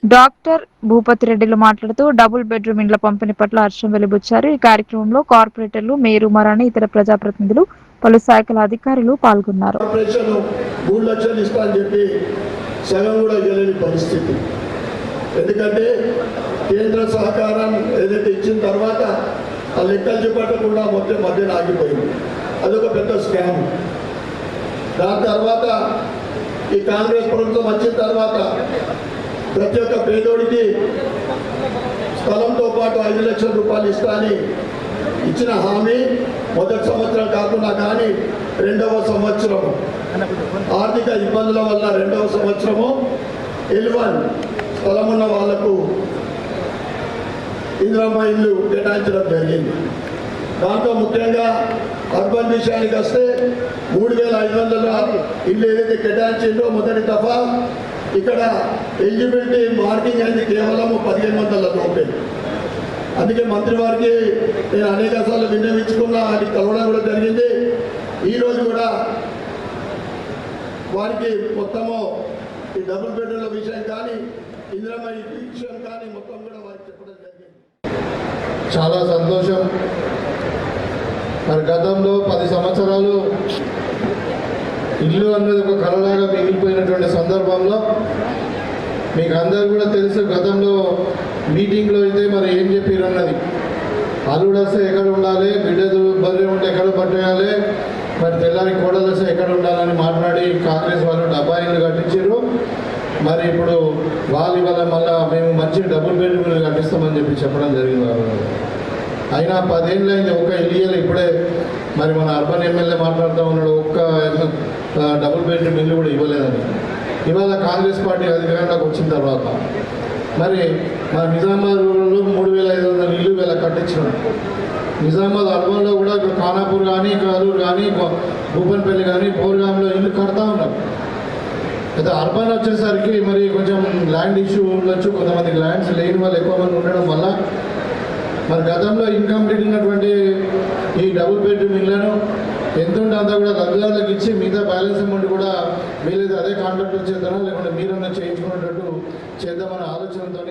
డాక్టర్ భూపతి రెడ్డిలు మాట్లాడుతూ డబుల్ బెడ్రూమ్ ఇండ్ల పంపిణీ పట్ల హర్షం వెలిబుచ్చారు. ఈ కార్యక్రమంలో కార్పొరేటర్లు, మేయర్ ఉమారాణి, ఇతర ప్రజాప్రతినిధులు, పలు శాఖల అధికారులు పాల్గొన్నారు. 3 లక్షలు ఇస్తా అని చెప్పి సగం కూడా ఇవ్వలేని పరిస్థితి. ఎందుకంటే కేంద్ర సహకారం ఏదైతే ఇచ్చిన తర్వాత ఆ లెక్కలు చూపట్టకుండా మొత్తం మధ్యన ఆగిపోయింది. అదొక పెద్ద స్కామ్. దాని తర్వాత ఈ కాంగ్రెస్ ప్రభుత్వం వచ్చిన తర్వాత ప్రతి ఒక్క పేదోడికి స్థలంతో పాటు 5 లక్షల రూపాయలు ఇస్తా అని ఇచ్చిన హామీ మొదటి సంవత్సరం కాకుండా కానీ 2వ సంవత్సరము ఆర్థిక ఇబ్బందుల వల్ల 2వ సంవత్సరము L1 స్థలం ఉన్న వాళ్లకు ఇందిరమ్మ ఇల్లు కేటాయించడం జరిగింది. దాంతో ముఖ్యంగా అర్బన్ విషయానికి వస్తే 3500 ఇల్లు ఏదైతే కేటాయించిందో మొదటి దఫా ఇక్కడ ఎలిజిబిలిటీ మార్కింగ్ అయింది కేవలం 1500 లోపే. అందుకే మంత్రి వారికి నేను అనేక సార్లు విన్నవించుకున్నా, అది కలవడం కూడా జరిగింది. ఈరోజు కూడా వారికి మొత్తము ఈ డబుల్ బెడ్రూమ్ల విషయం కానీ ఇందిరమ్మ విషయం కానీ మొత్తం కూడా వారికి చెప్పడం జరిగింది. చాలా సంతోషం. మరి గతంలో 10 సంవత్సరాలు ఇల్లు అన్నది ఒక కలలాగా మిగిలిపోయినటువంటి సందర్భంలో మీకు అందరు కూడా తెలుసు, గతంలో మీటింగ్లో అయితే మరి ఏం చెప్పారన్నది, అల్లుడు వస్తే ఎక్కడ ఉండాలి, బిడ్డలు బర్రె ఉంటే ఎక్కడ పట్టేయాలి, మరి తెల్లారి కోడలు వస్తే ఎక్కడ ఉండాలని మాట్లాడి కాంగ్రెస్ వాళ్ళు 70 ఇళ్ళు కట్టించారు. మరి ఇప్పుడు వాళ్ళు ఇవాళ మళ్ళీ మేము మంచి డబుల్ బెడ్రూమ్లు కట్టిస్తామని చెప్పి చెప్పడం జరిగింది. అయినా 10 ఏళ్ళు అయింది, ఒక్క ఇల్లు ఇప్పుడే మరి మన అర్బన్ ఎమ్మెల్యే మాట్లాడుతూ ఉన్నాడు, ఒక్క డబుల్ బెడ్రూమ్ ఇల్లు కూడా ఇవ్వలేదని. ఇవాళ కాంగ్రెస్ పార్టీ అధికారంలోకి వచ్చిన తర్వాత మరి మన నిజామాబాద్ రూరల్లో 3500 ఇల్లు వీళ్ళ కట్టించినాం. నిజామాబాద్ అర్బన్లో కూడా ఇప్పుడు ఖానాపూర్ కానీ, కాలూరు కానీ, భూపన్పల్లి కానీ, బోర్గాంలో ఇల్లు కడతా ఉన్నాం. అయితే అర్బన్ వచ్చేసరికి మరి కొంచెం ల్యాండ్ ఇష్యూ ఉండొచ్చు, కొంతమందికి ల్యాండ్స్ లేని వాళ్ళు ఎక్కువ మంది ఉండడం వల్ల మరి గతంలో ఇన్కంప్లీట్ ఉన్నటువంటి ఈ డబుల్ బెడ్రూమ్ ఇళ్లను ఎంతుంటే అంతా కూడా లబ్ధిదారులకు ఇచ్చి మిగతా బ్యాలెన్స్ అమౌంట్ కూడా వీలైతే అదే కాంట్రాక్టర్ చేద్దామా లేకుంటే మీరన్నా చేయించుకునేటట్టు చేద్దామనే ఆలోచనతో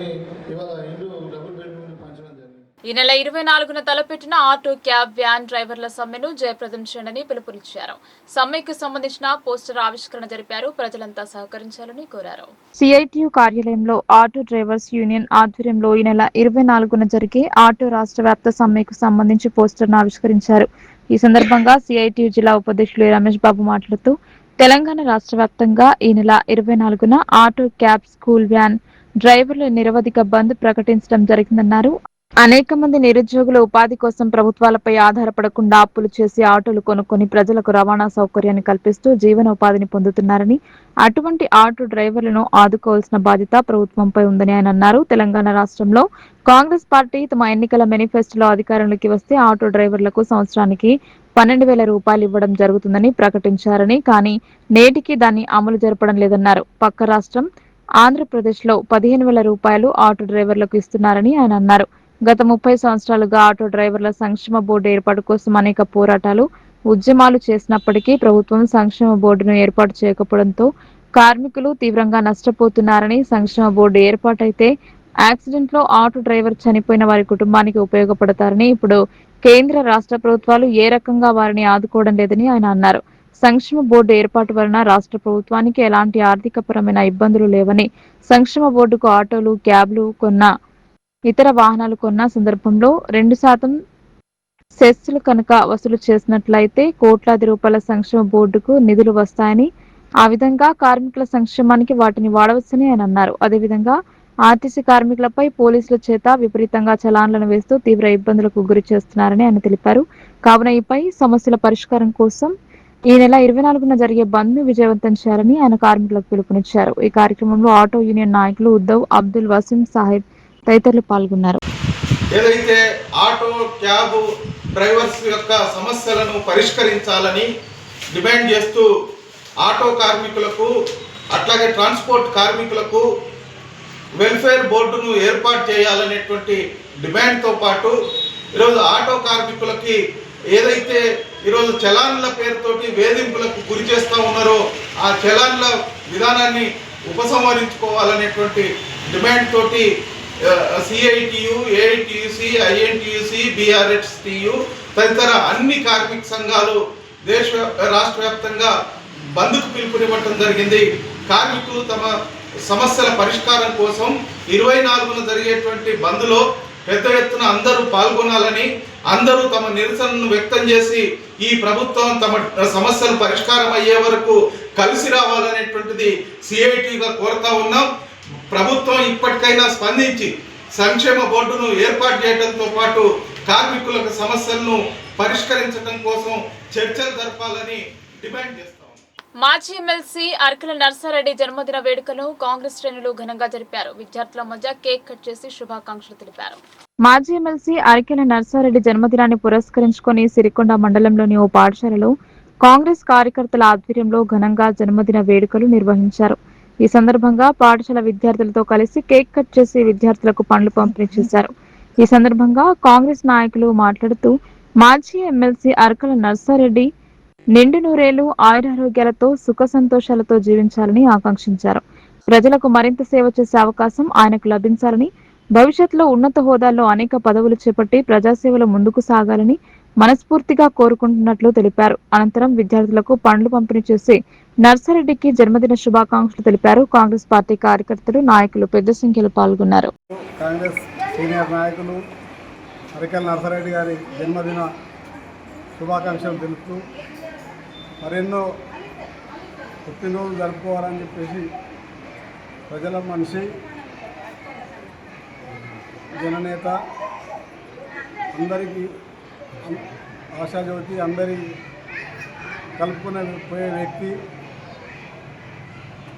ఇవాళ ఇల్లు డబుల్ బెడ్రూమ్ పంచడం జరిగింది. ఈ నెల 24న తలపెట్టిన ఆటో, క్యాబ్, వ్యాన్ డ్రైవర్ల సమ్మెను జయప్రదం చేయాలని పిలుపునిచ్చారు. సమ్మెకు సంబంధించిన పోస్టర్ ఆవిష్కరణ జరిపారు. ప్రజలంతా సహకరించాలని కోరారు. సిఐటియు కార్యాలయంలో ఆటో డ్రైవర్స్ యూనియన్ ఆధ్వర్యంలో ఈ నెల 24న జరిగే ఆటో రాష్ట్ర వ్యాప్త సమ్మెకు సంబంధించి పోస్టర్ను ఆవిష్కరించారు. ఈ సందర్భంగా సిఐటియు జిల్లా ఉపాధ్యక్షులు రమేష్ బాబు మాట్లాడుతూ తెలంగాణ రాష్ట్ర వ్యాప్తంగా ఈ నెల 24న ఆటో, క్యాబ్, స్కూల్ వ్యాన్ డ్రైవర్ల నిరవధిక బంద్ ప్రకటించడం జరిగిందన్నారు. అనేక మంది నిరుద్యోగులు ఉపాధి కోసం ప్రభుత్వాలపై ఆధారపడకుండా అప్పులు చేసి ఆటోలు కొనుక్కొని ప్రజలకు రవాణా సౌకర్యాన్ని కల్పిస్తూ జీవనోపాధిని పొందుతున్నారని, అటువంటి ఆటో డ్రైవర్లను ఆదుకోవాల్సిన బాధ్యత ప్రభుత్వంపై ఉందని ఆయన అన్నారు. తెలంగాణ రాష్ట్రంలో కాంగ్రెస్ పార్టీ తమ ఎన్నికల మేనిఫెస్టోలో అధికారంలోకి వస్తే ఆటో డ్రైవర్లకు సంవత్సరానికి 12,000 రూపాయలు ఇవ్వడం జరుగుతుందని ప్రకటించారని, కానీ నేటికి దాన్ని అమలు జరపడం లేదన్నారు. పక్క రాష్ట్రం ఆంధ్రప్రదేశ్లో 15,000 రూపాయలు ఆటో డ్రైవర్లకు ఇస్తున్నారని ఆయన అన్నారు. గత 30 సంవత్సరాలుగా ఆటో డ్రైవర్ల సంక్షేమ బోర్డు ఏర్పాటు కోసం అనేక పోరాటాలు, ఉద్యమాలు చేసినప్పటికీ ప్రభుత్వం సంక్షేమ బోర్డును ఏర్పాటు చేయకపోవడంతో కార్మికులు తీవ్రంగా నష్టపోతున్నారని, సంక్షేమ బోర్డు ఏర్పాటైతే యాక్సిడెంట్లో ఆటో డ్రైవర్ చనిపోయిన వారి కుటుంబానికి ఉపయోగపడతారని, ఇప్పుడు కేంద్ర రాష్ట్ర ప్రభుత్వాలు ఏ రకంగా వారిని ఆదుకోవడం లేదని ఆయన అన్నారు. సంక్షేమ బోర్డు ఏర్పాటు వలన రాష్ట్ర ప్రభుత్వానికి ఎలాంటి ఆర్థికపరమైన ఇబ్బందులు లేవని, సంక్షేమ బోర్డుకు ఆటోలు, క్యాబ్లు ఇతర వాహనాలు కొన్న సందర్భంలో 2% సెస్సులు కనుక వసూలు చేసినట్లయితే కోట్లాది రూపాయల సంక్షేమ బోర్డుకు నిధులు వస్తాయని, ఆ విధంగా కార్మికుల సంక్షేమానికి వాటిని వాడవచ్చని ఆయన అన్నారు. అదేవిధంగా ఆర్టీసీ కార్మికులపై పోలీసుల చేత విపరీతంగా చలాన్లను వేస్తూ తీవ్ర ఇబ్బందులకు గురి చేస్తున్నారని ఆయన తెలిపారు. కావున ఈపై సమస్యల పరిష్కారం కోసం ఈ నెల 24న జరిగే బంద్ ను విజయవంతం చేయాలని ఆయన కార్మికులకు పిలుపునిచ్చారు. ఈ కార్యక్రమంలో ఆటో యూనియన్ నాయకులు ఉద్దవ్, అబ్దుల్ వసీం సాహెబ్ తదితరులు పాల్గొన్నారు. ఏదైతే ఆటో, క్యాబ్ డ్రైవర్స్ యొక్క సమస్యలను పరిష్కరించాలని డిమాండ్ చేస్తూ ఆటో కార్మికులకు అట్లాగే ట్రాన్స్పోర్ట్ కార్మికులకు వెల్ఫేర్ బోర్డును ఏర్పాటు చేయాలనేటువంటి డిమాండ్తో పాటు ఈరోజు ఆటో కార్మికులకి ఏదైతే ఈరోజు చలాన్ల పేరుతోటి వేధింపులకు గురి చేస్తూ ఉన్నారో ఆ చలాన్ల విధానాన్ని ఉపసంహరించుకోవాలనేటువంటి డిమాండ్ తోటి సిఐటియు, ఏఐటియుసి, ఐఎన్టీయూసి, బీఆర్ఎస్టియు తదితర అన్ని కార్మిక సంఘాలు రాష్ట్ర వ్యాప్తంగా బంద్కు పిలుపునివ్వటం జరిగింది. కార్మికులు తమ సమస్యల పరిష్కారం కోసం 24న జరిగేటువంటి బంద్లో పెద్ద ఎత్తున అందరూ పాల్గొనాలని, అందరూ తమ నిరసనను వ్యక్తం చేసి ఈ ప్రభుత్వం తమ సమస్యలు పరిష్కారం అయ్యే వరకు కలిసి రావాలనేటువంటిది సిఐటిగా కోరుతా ఉన్నాం. ప్రభుత్వం ఇప్పటికైనా స్పందించి సంక్షేమ బోర్డును ఏర్పాటు చేయడంతో పాటు కార్మికులకు సమస్యలను పరిష్కరించడం కోసం చర్చలు జరపాలని డిమాండ్ చేస్తాం. మాజీ ఎమ్మెల్సీ అరకల నర్సారెడ్డి జన్మదిన వేడుకను కాంగ్రెస్ శ్రేణులు ఘనంగా జరిపారు. విద్యార్థుల మధ్య కేక్ కట్ చేసి శుభాకాంక్షలు తెలిపారు. మాజీ ఎమ్మెల్సీ అరకెల నర్సారెడ్డి జన్మదినాన్ని పురస్కరించుకొని సిరికొండ మండలంలోని ఓ పాఠశాలలో కాంగ్రెస్ కార్యకర్తల ఆధ్వర్యంలో ఘనంగా జన్మదిన వేడుకలు నిర్వహించారు. ఈ సందర్భంగా పాఠశాల విద్యార్థులతో కలిసి కేక్ కట్ చేసి విద్యార్థులకు పండ్లు పంపిణీ చేశారు. ఈ సందర్భంగా కాంగ్రెస్ నాయకులు మాట్లాడుతూ మాజీ ఎమ్మెల్సీ అరకల నర్సారెడ్డి నిండు నూరేళ్లు ఆయురారోగ్యాలతో సుఖ సంతోషాలతో జీవించాలని ఆకాంక్షించారు. ప్రజలకు మరింత సేవ చేసే అవకాశం ఆయనకు లభించాలని, భవిష్యత్తులో ఉన్నత హోదాల్లో అనేక పదవులు చేపట్టి ప్రజాసేవలో ముందుకు సాగాలని మనస్ఫూర్తిగా కోరుకుంటున్నట్లు తెలిపారు. అనంతరం విద్యార్థులకు పండ్లు పంపిణీ చేసి నర్సారెడ్డికి జన్మదిన శుభాకాంక్షలు తెలిపారు. కాంగ్రెస్ పార్టీ కార్యకర్తలు, నాయకులు పెద్ద సంఖ్యలో పాల్గొన్నారు. కాంగ్రెస్ సీనియర్ నాయకులు అరకెల నర్సారెడ్డి గారి జన్మదిన శుభాకాంక్షలు తెలుపుతూ మరెన్నో పుట్టినరోజులు జరుపుకోవాలని చెప్పేసి ప్రజల మనిషి, జననేత, అందరికీ ఆశాజ్యోతి, అందరి కలుపుకునే పోయే వ్యక్తి,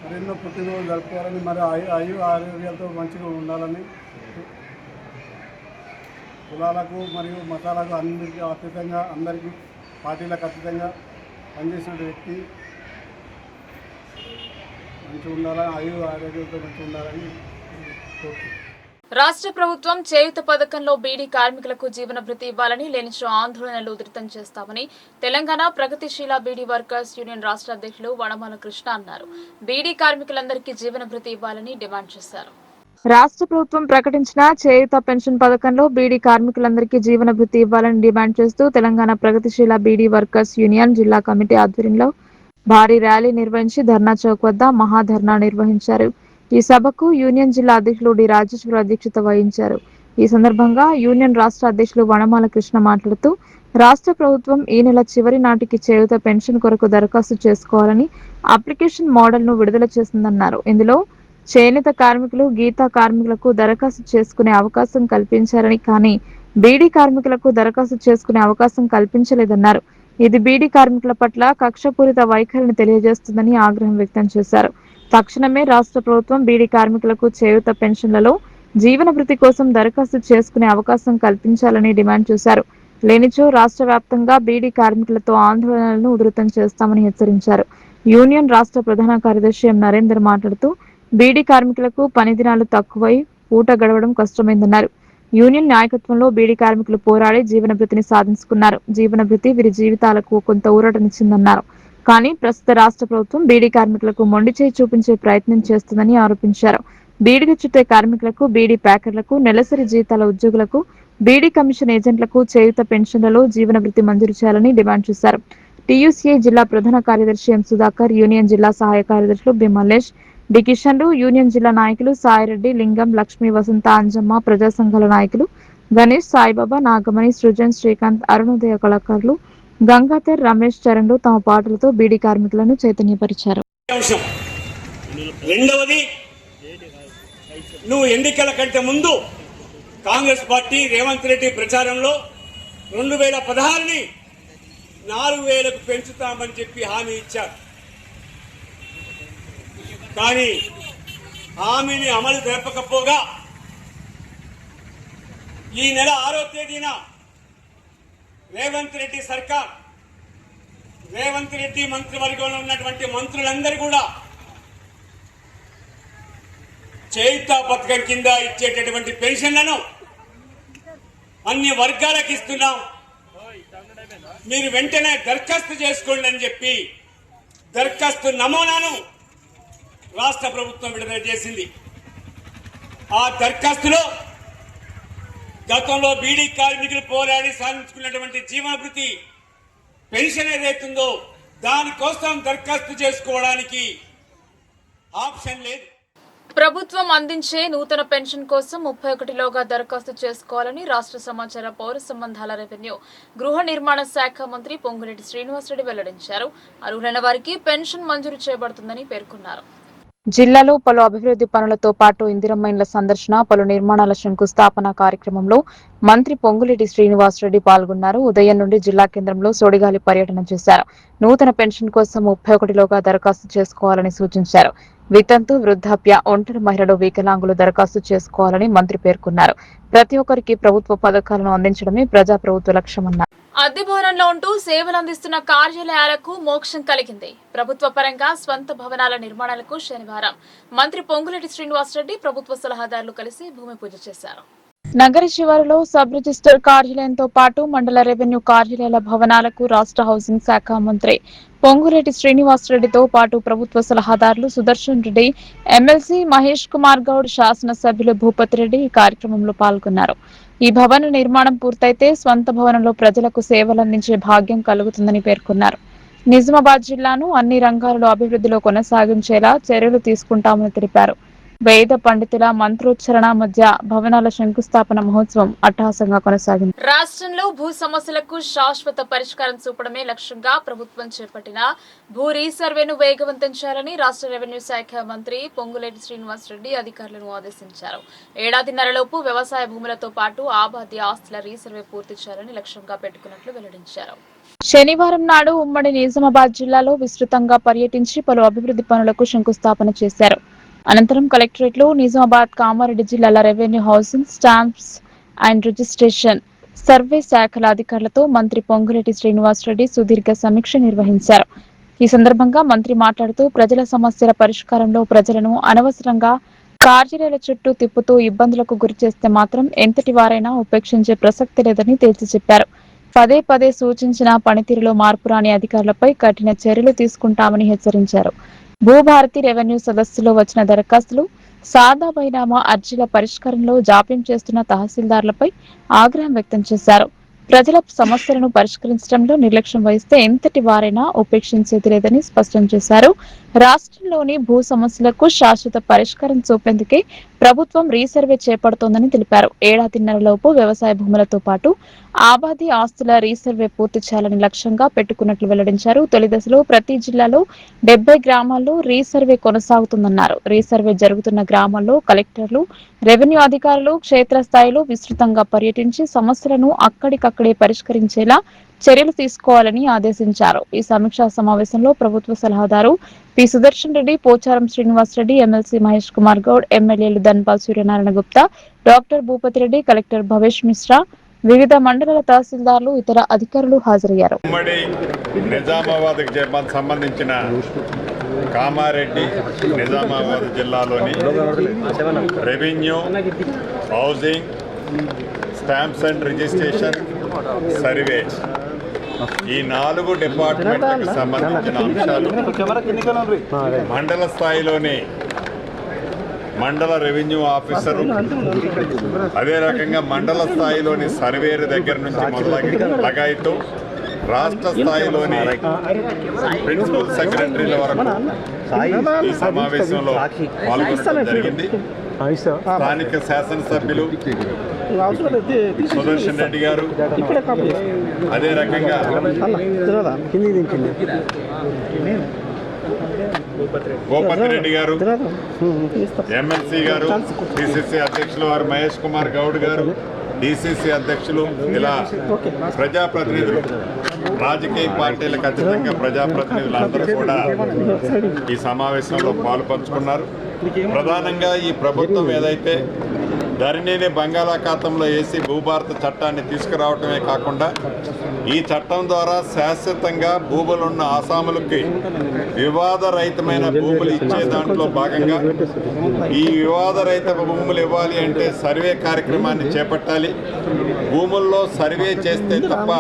మరెన్నో పుట్టినరోజులు జరుపుకోవాలని, మరి ఆరోగ్యాలతో మంచిగా ఉండాలని, కులాలకు మరియు మతాలకు అన్నిటికీ అతీతంగా అందరికీ పార్టీలకు అతీతంగా పనిచేసిన వ్యక్తి, మంచిగా ఉండాలని, ఆరోగ్యంతో మంచిగా ఉండాలని కోరుతున్నాను. రాష్ట్ర ప్రభుత్వం చేయూత పథకంలో బీడీ కార్మికులకు జీవన భృతి ఇవ్వాలని లేనిచో ఆందోళనలు ఉధృతం చేస్తామని తెలంగాణ ప్రగతిశీల బీడీ వర్కర్స్ యూనియన్ రాష్ట్ర అధ్యక్షులు వనమాల కృష్ణ అన్నారు. బీడీ కార్మికులందరికీ జీవన భృతి ఇవ్వాలని డిమాండ్ చేశారు. రాష్ట్ర ప్రభుత్వం ప్రకటించిన చేయూత పెన్షన్ పథకంలో బీడీ కార్మికులందరికీ జీవన భృతి ఇవ్వాలని డిమాండ్ చేస్తూ తెలంగాణ ప్రగతిశీల బీడీ వర్కర్స్ యూనియన్ జిల్లా కమిటీ ఆధ్వర్యంలో భారీ ర్యాలీ నిర్వహించి ధర్నా చౌక్ వద్ద మహాధర్నా నిర్వహించారు. ఈ సభకు యూనియన్ జిల్లా అధ్యక్షులు డి రాజేశ్వర అధ్యక్షత వహించారు. ఈ సందర్భంగా యూనియన్ రాష్ట్ర అధ్యక్షులు వనమాల కృష్ణ మాట్లాడుతూ రాష్ట్ర ప్రభుత్వం ఈ నెల చివరి నాటికి చేయూత పెన్షన్ కొరకు దరఖాస్తు చేసుకోవాలని అప్లికేషన్ మోడల్ ను విడుదల చేసిందన్నారు. ఇందులో చేనేత కార్మికులు, గీతా కార్మికులకు దరఖాస్తు చేసుకునే అవకాశం కల్పించారని, కానీ బీడీ కార్మికులకు దరఖాస్తు చేసుకునే అవకాశం కల్పించలేదన్నారు. ఇది బీడీ కార్మికుల పట్ల కక్షపూరిత వైఖరిని తెలియజేస్తుందని ఆగ్రహం వ్యక్తం చేశారు. తక్షణమే రాష్ట్ర ప్రభుత్వం బీడీ కార్మికులకు చేయూత పెన్షన్లలో జీవన భృతి కోసం దరఖాస్తు చేసుకునే అవకాశం కల్పించాలని డిమాండ్ చేశారు. లేనిచో రాష్ట్ర వ్యాప్తంగా బీడీ కార్మికులతో ఆందోళనలను ఉధృతం చేస్తామని హెచ్చరించారు. యూనియన్ రాష్ట్ర ప్రధాన కార్యదర్శి ఎం నరేందర్ మాట్లాడుతూ బీడీ కార్మికులకు పని దినాలు తక్కువై పూట గడవడం కష్టమైందన్నారు. యూనియన్ నాయకత్వంలో బీడీ కార్మికులు పోరాడి జీవన భృతిని సాధించుకున్నారు. జీవన భృతి వీరి జీవితాలకు కొంత ఊరటనిచ్చిందన్నారు. కానీ ప్రస్తుత రాష్ట్ర ప్రభుత్వం బీడీ కార్మికులకు మొండి చేయి చూపించే ప్రయత్నం చేస్తుందని ఆరోపించారు. బీడీలు చుట్టే కార్మికులకు, బీడీ ప్యాకర్లకు, నెలసరి జీతాల ఉద్యోగులకు, బీడీ కమిషన్ ఏజెంట్లకు చేయూత పెన్షన్లలో జీవన భృతి మంజూరు చేయాలని డిమాండ్ చేశారు. టీయూసీఐ జిల్లా ప్రధాన కార్యదర్శి ఎం సుధాకర్, యూనియన్ జిల్లా సహాయ కార్యదర్శులు బి మల్లేష్, డి కిషన్లు, యూనియన్ జిల్లా నాయకులు సాయిరెడ్డి, లింగం, లక్ష్మీ, వసంత, అంజమ్మ, ప్రజా సంఘాల నాయకులు గణేష్, సాయిబాబా, నాగమణి, సృజన్, శ్రీకాంత్, అరుణోదయ కళాకారులు గంగాధర్, రమేష్, చరణ్లు తమ పాటలతో బీడీ కార్మికులను చైతన్యపరిచారు. రెండవది, నువ్వు ఎన్నికల కంటే ముందు కాంగ్రెస్ పార్టీ రేవంత్ రెడ్డి ప్రచారంలో 2016ని 4000కు పెంచుతామని చెప్పి హామీ ఇచ్చారు. కానీ హామీని అమలు జరపకపోగా ఈ నెల 6వ తేదీన రేవంత్ రెడ్డి సర్కార్, రేవంత్ రెడ్డి మంత్రివర్గంలో ఉన్నటువంటి మంత్రులందరూ కూడా చేయూత పథకం కింద ఇచ్చేటటువంటి పెన్షన్లను అన్ని వర్గాలకు ఇస్తున్నాం, మీరు వెంటనే దరఖాస్తు చేసుకోండి అని చెప్పి దరఖాస్తు నమూనాను రాష్ట్ర ప్రభుత్వం విడుదల చేసింది. ఆ దరఖాస్తులో గతంలో బీడీ కార్మికులు పోరాడి సాధించుకున్నటువంటి జీవన భృతి పెన్షన్ ఏదైతుందో దానికోసం దరఖాస్తు చేసుకోవడానికి ఆప్షన్ లేదు. ప్రభుత్వం అందించే నూతన పెన్షన్ కోసం 31లోగా దరఖాస్తు చేసుకోవాలని రాష్ట్ర సమాచార, పౌర సంబంధాల, రెవెన్యూ, గృహ నిర్మాణ శాఖ మంత్రి పొంగులేటి శ్రీనివాసరెడ్డి వెల్లడించారు. అర్హులైన వారికి పెన్షన్ మంజూరు చేయబడుతుందని పేర్కొన్నారు. జిల్లాలో పలు అభివృద్ధి పనులతో పాటు ఇందిరమ్మ ఇండ్ల సందర్శన, పలు నిర్మాణాల శంకుస్థాపన కార్యక్రమంలో మంత్రి పొంగులేటి శ్రీనివాసరెడ్డి పాల్గొన్నారు. ఉదయం నుండి జిల్లా కేంద్రంలో సోడిగాలి పర్యటన చేశారు. నూతన పెన్షన్ కోసం 31లోగా దరఖాస్తు చేసుకోవాలని సూచించారు. వితంతు, వృద్ధాప్య, ఒంటరి మహిళలు, వికలాంగులు దరఖాస్తు చేసుకోవాలని మంత్రి పేర్కొన్నారు. ప్రతి ఒక్కరికి ప్రభుత్వ పథకాలను అందించడమే ప్రజాప్రభుత్వ లక్ష్యమన్నారు. అద్దె భవనంలో ఉంటూ సేవలు అందిస్తున్న కార్యాలయాలకు మోక్షం కలిగింది. ప్రభుత్వ పరంగా స్వంత భవనాల నిర్మాణాలకు శనివారం మంత్రి పొంగులేటి శ్రీనివాసరెడ్డి ప్రభుత్వ సలహాదారులు కలిసి భూమి పూజ చేశారు. నగర శివారులో సబ్ రిజిస్టర్ కార్యాలయంతో పాటు మండల రెవెన్యూ కార్యాలయాల భవనాలకు రాష్ట్ర హౌసింగ్ శాఖ మంత్రి పొంగులేటి శ్రీనివాసరెడ్డితో పాటు ప్రభుత్వ సలహాదారులు సుదర్శన్ రెడ్డి, ఎమ్మెల్సీ మహేష్ కుమార్ గౌడ్, శాసనసభ్యులు భూపతి రెడ్డి ఈ కార్యక్రమంలో పాల్గొన్నారు. ఈ భవన నిర్మాణం పూర్తయితే స్వంత భవనంలో ప్రజలకు సేవలందించే భాగ్యం కలుగుతుందని పేర్కొన్నారు. నిజామాబాద్ జిల్లాను అన్ని రంగాలలో అభివృద్ధిలో కొనసాగించేలా చర్యలు తీసుకుంటామని తెలిపారు. వేద పండితుల మంత్రోచ్చరణ మధ్య భవనాల శంకుస్థాపన మహోత్సవం అట్టహాసంగా కొనసాగింది. రాష్ట్రంలో భూ సమస్యలకు శాశ్వత పరిష్కారం చూపడమే లక్ష్యంగా ప్రభుత్వం చేపట్టిన భూ రీసర్వేను వేగవంతం చేయాలని రాష్ట్ర రెవెన్యూ శాఖ మంత్రి పొంగులేటి శ్రీనివాసరెడ్డి అధికారులను ఆదేశించారు. ఏడాదిన్నరలోపు వ్యవసాయ భూములతో పాటు ఆబాది ఆస్తుల రీసర్వే పూర్తి చేయాలని లక్ష్యంగా పెట్టుకున్నట్లు వెల్లడించారు. శనివారం నాడు ఉమ్మడి నిజామాబాద్ జిల్లాలో విస్తృతంగా పర్యటించి పలు అభివృద్ధి పనులకు శంకుస్థాపన చేశారు. అనంతరం కలెక్టరేట్లో నిజామాబాద్, కామారెడ్డి జిల్లాల revenue, housing, stamps and registration, survey శాఖల అధికారులతో మంత్రి పొంగులేటి శ్రీనివాసరెడ్డి సుదీర్ఘ సమీక్ష నిర్వహించారు. ఈ సందర్భంగా మంత్రి మాట్లాడుతూ ప్రజల సమస్యల పరిష్కారంలో ప్రజలను అనవసరంగా కార్యాలయాల చుట్టూ తిప్పుతూ ఇబ్బందులకు గురి చేస్తే మాత్రం ఎంతటి వారైనా ఉపేక్షించే ప్రసక్తి లేదని తేల్చి చెప్పారు. పదే పదే సూచించిన పనితీరులో మార్పు రాని అధికారులపై కఠిన చర్యలు తీసుకుంటామని హెచ్చరించారు. భూభారతి రెవెన్యూ సదస్సులో వచ్చిన దరఖాస్తులు, సాదా బైనామా అర్జీల పరిష్కారంలో జాప్యం చేస్తున్న తహసీల్దార్లపై ఆగ్రహం వ్యక్తం చేశారు. ప్రజల సమస్యలను పరిష్కరించడంలో నిర్లక్ష్యం వహిస్తే ఎంతటి వారైనా ఉపేక్షించేది లేదని స్పష్టం చేశారు. రాష్ట్రంలోని భూ సమస్యలకు శాశ్వత పరిష్కారం చూపేందుకే ప్రభుత్వం రీసర్వే చేపడుతోందని తెలిపారు. ఏడాదిన్నరలోపు వ్యవసాయ భూములతో పాటు ఆబాది ఆస్తుల రీసర్వే పూర్తి చేయాలని లక్ష్యంగా పెట్టుకున్నట్లు వెల్లడించారు. తొలి దశలో ప్రతి జిల్లాలో 70 గ్రామాల్లో రీసర్వే కొనసాగుతుందన్నారు. రీసర్వే జరుగుతున్న గ్రామాల్లో కలెక్టర్లు, రెవెన్యూ అధికారులు క్షేత్రస్థాయిలో విస్తృతంగా పర్యటించి సమస్యలను అక్కడికక్కడే పరిష్కరించేలా చర్యలు తీసుకోవాలని ఆదేశించారు. ఈ సమీక్షా సమావేశంలో ప్రభుత్వ సలహాదారు పి సుదర్శన్ రెడ్డి, పోచారం శ్రీనివాస్ రెడ్డి, ఎమ్మెల్సీ మహేష్ కుమార్ గౌడ్, ఎమ్మెల్యేలు ధన్పాల్ సూర్యనారాయణ గుప్తా, డాక్టర్ భూపతి రెడ్డి, కలెక్టర్ భవేష్ మిశ్రా, వివిధ మండలాల తహసీల్దార్లు, ఇతర అధికారులు హాజరయ్యారు. ఉమ్మడి నిజామాబాద్ సంబంధించిన కామారెడ్డి, నిజామాబాద్ జిల్లాలోని revenue, housing, stamps and registration, survey ఈ 4 డిపార్ట్మెంట్లకు సంబంధించిన అంశాలు మండల స్థాయిలోని మండల రెవెన్యూ ఆఫీసరు, అదే రకంగా మండల స్థాయిలోని సర్వేర్ దగ్గర నుంచి మొదలగాయితూ రాష్ట్ర స్థాయిలోని ప్రిన్సిపల్ సెక్రటరీల వరకు ఈ సమావేశంలో పాల్గొనడం జరిగింది. స్థానిక శాసనసభ్యులు సుదర్శన్ రెడ్డి గారు, అదే రకంగా భూపతి రెడ్డి గారు, ఎమ్మెల్సీ గారు, డిసిసి అధ్యక్షులు వారు మహేష్ కుమార్ గౌడ్ గారు, డిసిసి అధ్యక్షులు, ఇలా ప్రజాప్రతినిధులు, రాజకీయ పార్టీలకు అతీతంగా ప్రజాప్రతినిధులందరూ కూడా ఈ సమావేశంలో పాలుపంచుకున్నారు. ప్రధానంగా ఈ ప్రభుత్వం ఏదైతే ధరణిని బంగాళాఖాతంలో వేసి భూభారత చట్టాన్ని తీసుకురావటమే కాకుండా ఈ చట్టం ద్వారా శాశ్వతంగా భూములున్న ఆసాములకి వివాదరహితమైన భూములు ఇచ్చే దాంట్లో భాగంగా ఈ వివాదరహిత భూములు ఇవ్వాలి అంటే సర్వే కార్యక్రమాన్ని చేపట్టాలి. భూముల్లో సర్వే చేస్తే తప్ప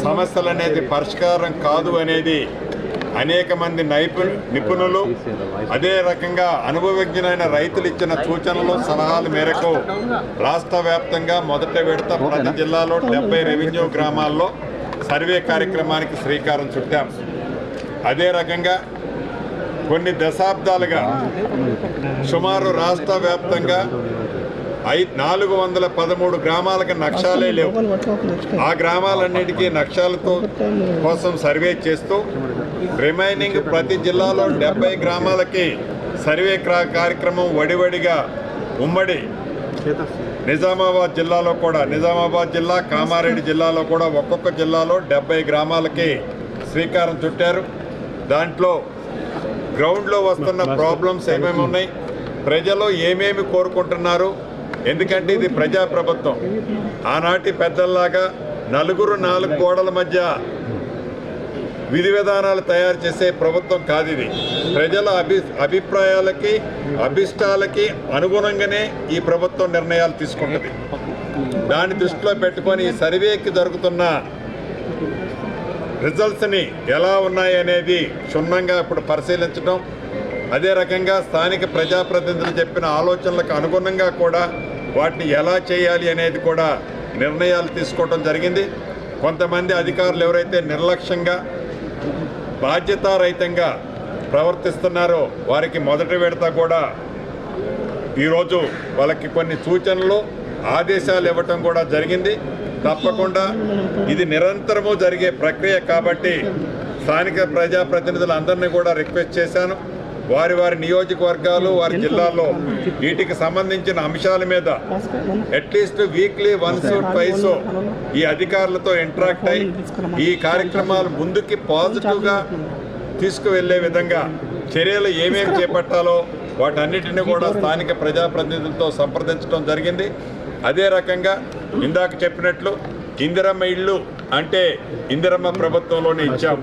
సమస్యలు అనేది పరిష్కారం కాదు అనేది అనేక మంది నిపుణులు, అదే రకంగా అనుభవజ్ఞులైన రైతులు ఇచ్చిన సూచనలు, సలహాల మేరకు రాష్ట్ర వ్యాప్తంగా మొదట విడత ప్రతి జిల్లాలో 70 రెవెన్యూ గ్రామాల్లో సర్వే కార్యక్రమానికి శ్రీకారం చుట్టాం. అదే రకంగా కొన్ని దశాబ్దాలుగా సుమారు రాష్ట్ర వ్యాప్తంగా 413 గ్రామాలకు నక్షాలే లేవు. ఆ గ్రామాలన్నిటికీ నక్షాలతో కోసం సర్వే చేస్తూ రిమైనింగ్ ప్రతి జిల్లాలో 70 గ్రామాలకి సర్వే కార్యక్రమం వడివడిగా ఉమ్మడి నిజామాబాద్ జిల్లాలో కూడా, నిజామాబాద్ జిల్లా, కామారెడ్డి జిల్లాలో కూడా ఒక్కొక్క జిల్లాలో 70 గ్రామాలకి శ్రీకారం చుట్టారు. దాంట్లో గ్రౌండ్లో వస్తున్న ప్రాబ్లమ్స్ ఏమేమి ఉన్నాయి, ప్రజలు ఏమేమి కోరుకుంటున్నారు, ఎందుకంటే ఇది ప్రజాప్రభుత్వం. ఆనాటి పెద్దల్లాగా 4 గోడల మధ్య విధి విధానాలు తయారు చేసే ప్రభుత్వం కాదు ఇది. ప్రజల అభిప్రాయాలకి, అభిష్టాలకి అనుగుణంగానే ఈ ప్రభుత్వం నిర్ణయాలు తీసుకుంటుంది. దాన్ని దృష్టిలో పెట్టుకొని ఈ సర్వేకి జరుగుతున్న రిజల్ట్స్ని ఎలా ఉన్నాయి అనేది క్షుణ్ణంగా ఇప్పుడు పరిశీలించడం, అదే రకంగా స్థానిక ప్రజాప్రతినిధులు చెప్పిన ఆలోచనలకు అనుగుణంగా కూడా వాటిని ఎలా చేయాలి అనేది కూడా నిర్ణయాలు తీసుకోవడం జరిగింది. కొంతమంది అధికారులు ఎవరైతే నిర్లక్ష్యంగా, బాధ్యతారహితంగా ప్రవర్తిస్తున్నారో వారికి మొదటి విడత కూడా ఈరోజు వాళ్ళకి కొన్ని సూచనలు, ఆదేశాలు ఇవ్వటం కూడా జరిగింది. తప్పకుండా ఇది నిరంతరము జరిగే ప్రక్రియ కాబట్టి స్థానిక ప్రజాప్రతినిధులందరినీ కూడా రిక్వెస్ట్ చేశాను. వారి వారి నియోజకవర్గాలు, వారి జిల్లాల్లో వీటికి సంబంధించిన అంశాల మీద అట్లీస్ట్ వీక్లీ వన్స్ ట్వైస్ ఈ అధికారులతో ఇంటరాక్ట్ అయ్యి ఈ కార్యక్రమాలు ముందుకి పాజిటివ్గా తీసుకువెళ్లే విధంగా చర్యలు ఏమేమి చేపట్టాలో వాటన్నిటిని కూడా స్థానిక ప్రజాప్రతినిధులతో సంప్రదించడం జరిగింది. అదే రకంగా ఇందాక చెప్పినట్లు ఇందిరమ్మ ఇళ్ళు అంటే ఇందిరమ్మ ప్రభుత్వంలోనే ఇచ్చాం.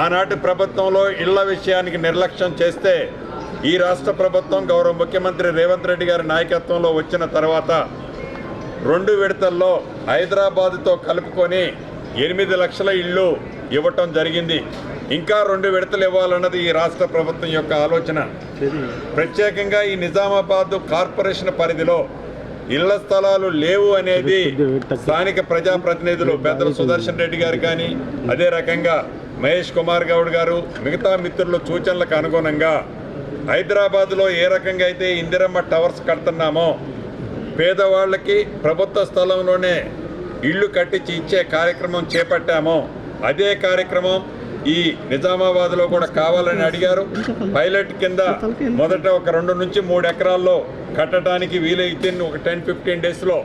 ఆనాటి ప్రభుత్వంలో ఇళ్ల విషయానికి నిర్లక్ష్యం చేస్తే ఈ రాష్ట్ర ప్రభుత్వం గౌరవ ముఖ్యమంత్రి రేవంత్ రెడ్డి గారి నాయకత్వంలో వచ్చిన తర్వాత 2 విడతల్లో హైదరాబాద్తో కలుపుకొని 8 లక్షల ఇళ్ళు ఇవ్వటం జరిగింది. ఇంకా 2 విడతలు ఇవ్వాలన్నది ఈ రాష్ట్ర ప్రభుత్వం యొక్క ఆలోచన. ప్రత్యేకంగా ఈ నిజామాబాద్ కార్పొరేషన్ పరిధిలో ఇళ్ల స్థలాలు లేవు అనేది స్థానిక ప్రజాప్రతినిధులు పెద్దలు సుదర్శన్ రెడ్డి గారు కానీ, అదే రకంగా మహేష్ కుమార్ గౌడ్ గారు, మిగతా మిత్రుల సూచనలకు అనుగుణంగా హైదరాబాద్లో ఏ రకంగా అయితే ఇందిరమ్మ టవర్స్ కడుతున్నామో, పేదవాళ్ళకి ప్రభుత్వ స్థలంలోనే ఇళ్ళు కట్టించి ఇచ్చే కార్యక్రమం చేపట్టామో, అదే కార్యక్రమం ఈ నిజామాబాద్లో కూడా కావాలని అడిగారు. పైలట్ కింద మొదట ఒక 2 నుంచి 3 ఎకరాల్లో కట్టడానికి వీలైతే ఒక 10-15 డేస్లో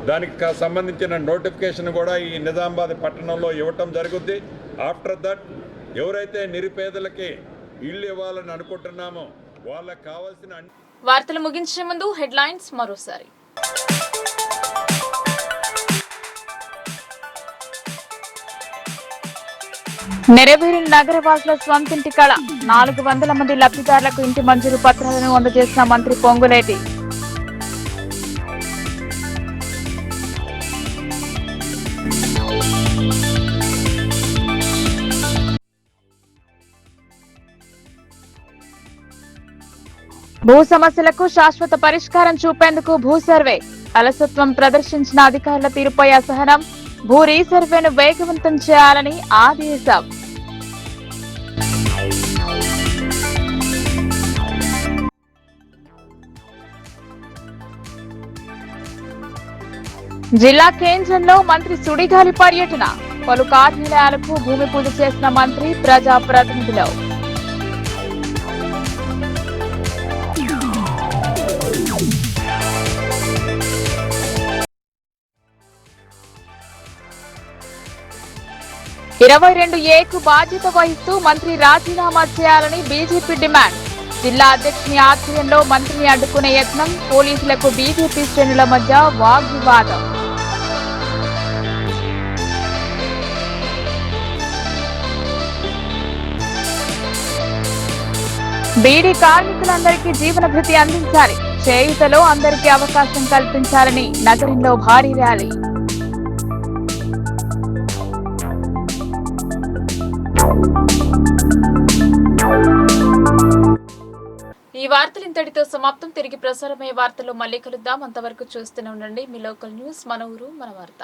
దానికి సంబంధించిన నోటిఫికేషన్ కూడా ఈ నిజామాబాద్ పట్టణంలో ఇవ్వటం జరుగుద్ది. ఆఫ్టర్ దట్ ఎవరైతే నిరుపేదలకి ఇళ్ళు ఇవ్వాలని అనుకుంటున్నామో వాళ్ళకి కావాల్సిన వార్తలు ముగించే ముందు హెడ్లైన్స్ మరోసారి. నెరవేరిన నగరవాసుల స్వంతింటి కళ 400 మంది లబ్ధిదారులకు ఇంటి మంజూరు పత్రాలను అందజేసిన మంత్రి పొంగులేటి. భూ సమస్యలకు శాశ్వత పరిష్కారం చూపేందుకు భూ సర్వే. అలసత్వం ప్రదర్శించిన అధికారుల తీరుపై అసహనం. భూ రీసర్వేను వేగవంతం చేయాలని ఆదేశం. జిల్లా కేంద్రంలో మంత్రి సుడిగాలి పర్యటన. పలు కార్యాలయాలకు భూమి పూజ చేసిన మంత్రి, ప్రజా ప్రతినిధులు. కు బాధ్యత వహిస్తూ మంత్రి రాజీనామా చేయాలని బీజేపీ డిమాండ్. జిల్లా అధ్యక్షుని ఆధ్వర్యంలో మంత్రిని అడ్డుకునే యత్నం. పోలీసులకు బీజేపీ శ్రేణుల మధ్య వాగ్వివాదం. బీడీ కార్మికులందరికీ జీవన భృతి అందించాలి. చేయూతలో అందరికీ అవకాశం కల్పించాలని నగరంలో భారీ ర్యాలీ. ఈ వార్తలు ఇంతటితో సమాప్తం. తిరిగి ప్రసారమయ్యే వార్తల్లో మళ్ళీ కలుద్దాం. అంతవరకు చూస్తూనే ఉండండి మీ లోకల్ న్యూస్. మన ఊరు మన వార్త.